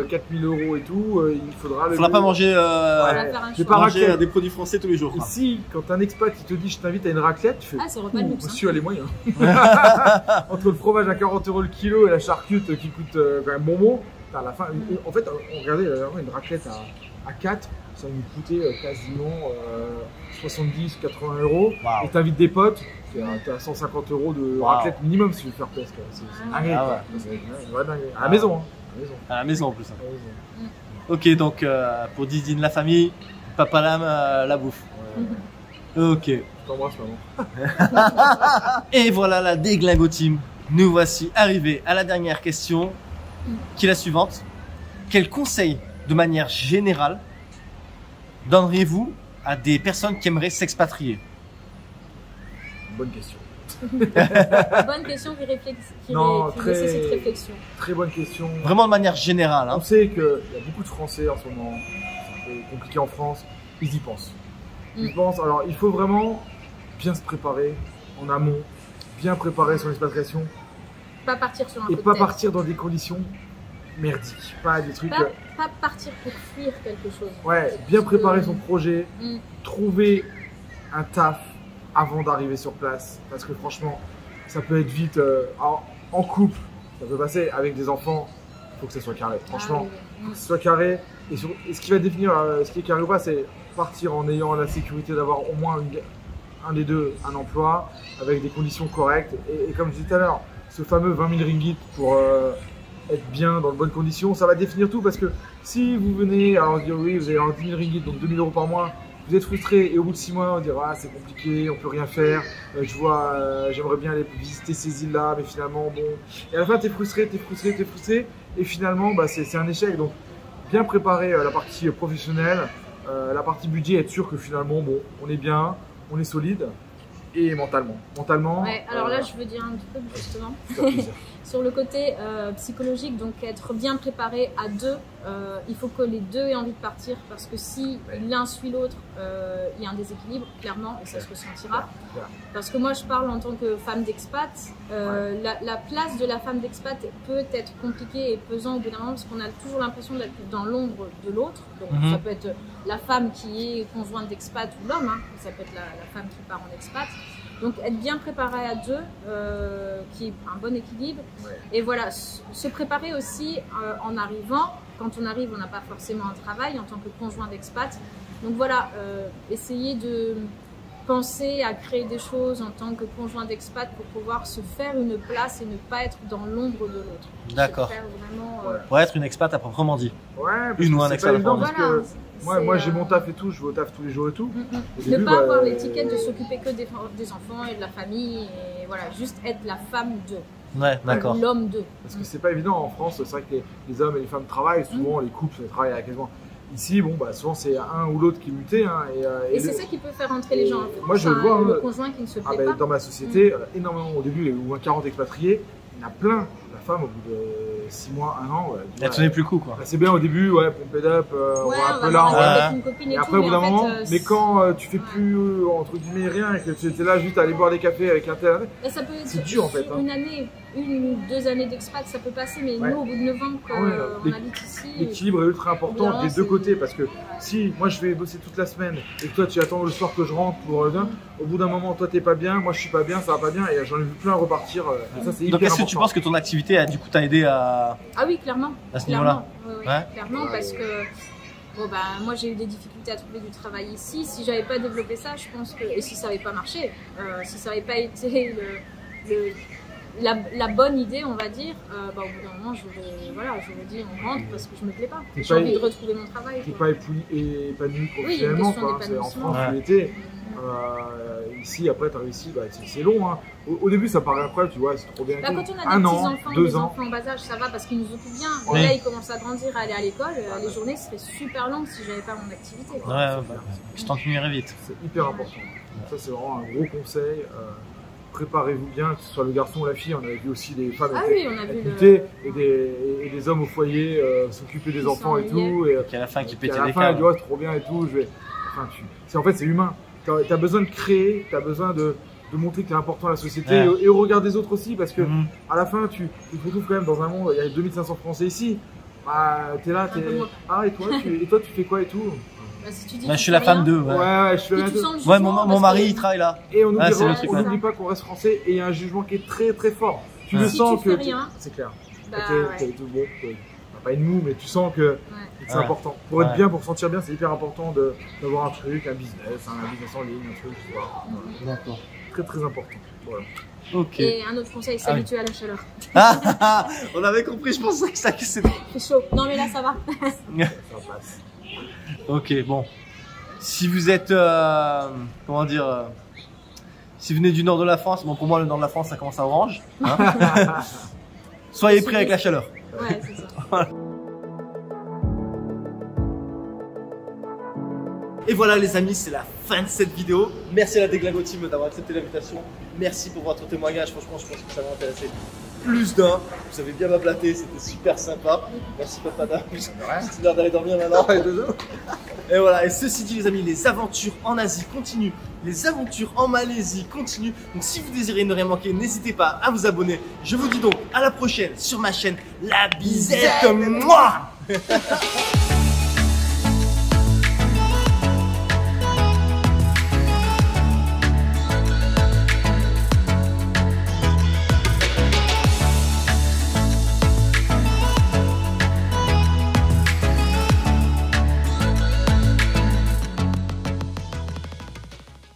4000 € et tout, il faudra le. Faudra pas manger, va faire un j'ai choix. pas manger raclette. des produits français tous les jours. quoi. Ici, quand un expat il te dit je t'invite à une raclette, tu fais Ah, c'est repas de luxe. monsieur a les moyens. Entre le fromage à 40 € le kilo et la charcute qui coûte quand même bonbon, à la fin, en fait, on regardait une raclette à 4, ça nous coûtait quasiment 70-80 €. Waouh. Et t'invites des potes, t'as 150 € de Waouh. raclette minimum si tu veux faire plaisir. C'est dingue. Ah quoi. ouais. C'est une vraie dinguerie. À la maison. Hein. À la maison. À la maison en plus. hein. À la maison. Ok, donc pour Didine la famille, Papa Lame la bouffe. Ouais. Ok. Je t'embrasse maman. Et voilà la Déglingo Team. Nous voici arrivés à la dernière question, qui est la suivante. Quel conseil, de manière générale, donneriez-vous à des personnes qui aimeraient s'expatrier? Bonne question. Bonne question qui Non, nécessite très- réflexion. Très bonne question. Vraiment de manière générale. On Hein. sait qu'il y a beaucoup de Français en ce moment, c'est un peu compliqué en France, ils y pensent. Ils y pensent, alors il faut vraiment bien se préparer en amont, bien préparer son expatriation Pas partir sur un et coup de pas tête. partir dans des conditions merdiques, pas des trucs... Pas partir pour fuir quelque chose. ouais, bien préparer son projet, Mm. trouver un taf avant d'arriver sur place, parce que franchement, ça peut être vite en couple, ça peut passer avec des enfants, il faut que ça soit carré, franchement. Ah, oui, oui. Que ce soit carré. Et ce qui va définir ce qui est carré ou pas, c'est partir en ayant la sécurité d'avoir au moins un des deux, un emploi, avec des conditions correctes. Et comme je disais tout à l'heure, ce fameux 20 000 ringgit pour être bien dans de bonnes conditions, ça va définir tout parce que si vous venez, alors dire oui, vous allez avoir 10 000 ringgit, donc 2 000 € par mois, vous êtes frustré et au bout de 6 mois on dira ah, c'est compliqué, on peut rien faire, j'aimerais bien aller visiter ces îles-là, mais finalement bon. Et à la fin t'es frustré et finalement bah, c'est un échec. Donc bien préparer la partie professionnelle, la partie budget, être sûr que finalement bon, on est bien, on est solide. Et mentalement. Ouais, alors là, je veux dire un petit peu justement sur le côté psychologique, donc être bien préparé à deux. Il faut que les deux aient envie de partir parce que si l'un suit l'autre, il y a un déséquilibre, clairement, et ça se ressentira. Parce que moi, je parle en tant que femme d'expat. La place de la femme d'expat peut être compliquée et pesant au bout d'un moment parce qu'on a toujours l'impression d'être dans l'ombre de l'autre. Donc, ça peut être la femme qui est conjointe d'expat ou l'homme, hein. Ça peut être la femme qui part en expat. Donc être bien préparé à deux, qui est un bon équilibre. Et voilà, se préparer aussi en arrivant. Quand on arrive, on n'a pas forcément un travail en tant que conjoint d'expat. Donc voilà, essayer de penser à créer des choses en tant que conjoint d'expat pour pouvoir se faire une place et ne pas être dans l'ombre de l'autre. D'accord. Pour être une expat à proprement dit. Ouais, une ou un expat à proprement dit. Moi j'ai mon taf et tout, je vais au taf tous les jours et tout. Ne pas avoir l'étiquette de s'occuper que des enfants et de la famille, et voilà, juste être la femme d'eux. Ouais, d'accord. L'homme d'eux. Parce que c'est pas évident en France, c'est vrai que les hommes et les femmes travaillent, souvent les couples travaillent à quasiment. Ici, bon, bah, souvent c'est un ou l'autre qui est muté. Hein, et c'est ça qui peut faire entrer les gens. Moi je le vois. Le conjoint qui ne se plaît pas. Dans ma société, énormément au début, il y a eu au moins 40 expatriés, il y en a plein. La femme, au bout de 6 mois, 1 an, elle tenait plus le coup quoi. C'est bien au début, pompe it up, on va un peu là, avec une copine et après au bout d'un moment, mais quand tu fais plus entre guillemets rien et que tu étais là juste à aller boire des cafés avec un tel, c'est dur en fait. Une année, 1 ou 2 années d'expat, ça peut passer, mais nous au bout de 9 ans qu'on habite ici. L'équilibre est ultra important des deux côtés parce que si moi je vais bosser toute la semaine et que toi tu attends le soir que je rentre pour au bout d'un moment toi t'es pas bien, moi je suis pas bien, ça va pas bien et j'en ai vu plein repartir. Ça, c'est donc est-ce que tu penses que ton activité a du coup t'a aidé à... Ah oui, clairement. À ce niveau-là. Clairement parce que bon, bah, moi j'ai eu des difficultés à trouver du travail ici. Si j'avais pas développé ça, je pense que, et si ça n'avait pas marché, si ça n'avait pas été la bonne idée, on va dire, bah, au bout d'un moment j'aurais dit on rentre parce que je me plais pas. J'ai envie de retrouver mon travail. T'es pas épanoui professionnellement, en France tu l'étais. Ici après tu as réussi, c'est long. Hein. Au début ça paraît incroyable, tu vois, c'est trop bien. Quand on a des petits-enfants, des enfants en bas âge, ça va parce qu'ils nous occupent bien. Mais là ils commencent à grandir, à aller à l'école, les journées seraient super longues si j'avais pas mon activité. Je t'ennuierais vite. C'est hyper important. Ça c'est vraiment un gros conseil. Préparez-vous bien, que ce soit le garçon ou la fille. On avait vu aussi des femmes et des hommes au foyer s'occuper des enfants et tout. Et qui à la fin qui pétaient les câbles. C'est trop bien et tout. En fait c'est humain. Tu as besoin de créer, tu as besoin de montrer que tu es important à la société et au regard des autres aussi parce que à la fin tu te retrouves quand même dans un monde, il y a 2500 Français ici. Tu es là, et toi tu fais quoi et tout. Si tu dis je suis la femme d'eux. Je suis la femme d'eux. Mon mari il travaille là. Et on n'oublie pas qu'on reste français et il y a un jugement qui est très très fort. Tu le sens que c'est clair. T'es bon, pas une moue, mais tu sens que c'est important. Pour être bien, pour se sentir bien, c'est hyper important d'avoir un truc, un business en ligne, un truc, tu vois. D'accord. Très très important. Voilà. Ok. Et un autre conseil, s'habituer à la chaleur. On avait compris, je pensais que ça c'était. C'est chaud. Non mais là ça va. Ça passe. Ok, bon. Si vous êtes, comment dire, si vous venez du nord de la France, bon pour moi le nord de la France ça commence à orange. Hein. Soyez prêts avec la chaleur. Ouais, c'est ça. Et voilà les amis, c'est la fin de cette vidéo. Merci à la Déglingo Team d'avoir accepté l'invitation. Merci pour votre témoignage, franchement je pense que ça va intéresser plus d'un. Vous avez bien m'ablaté, c'était super sympa. Merci Papada. C'est l'heure d'aller dormir maintenant. Et voilà, et ceci dit les amis, les aventures en Asie continuent. Les aventures en Malaisie continuent. Donc si vous désirez ne rien manquer, n'hésitez pas à vous abonner. Je vous dis donc à la prochaine sur ma chaîne La Bizette. Moi.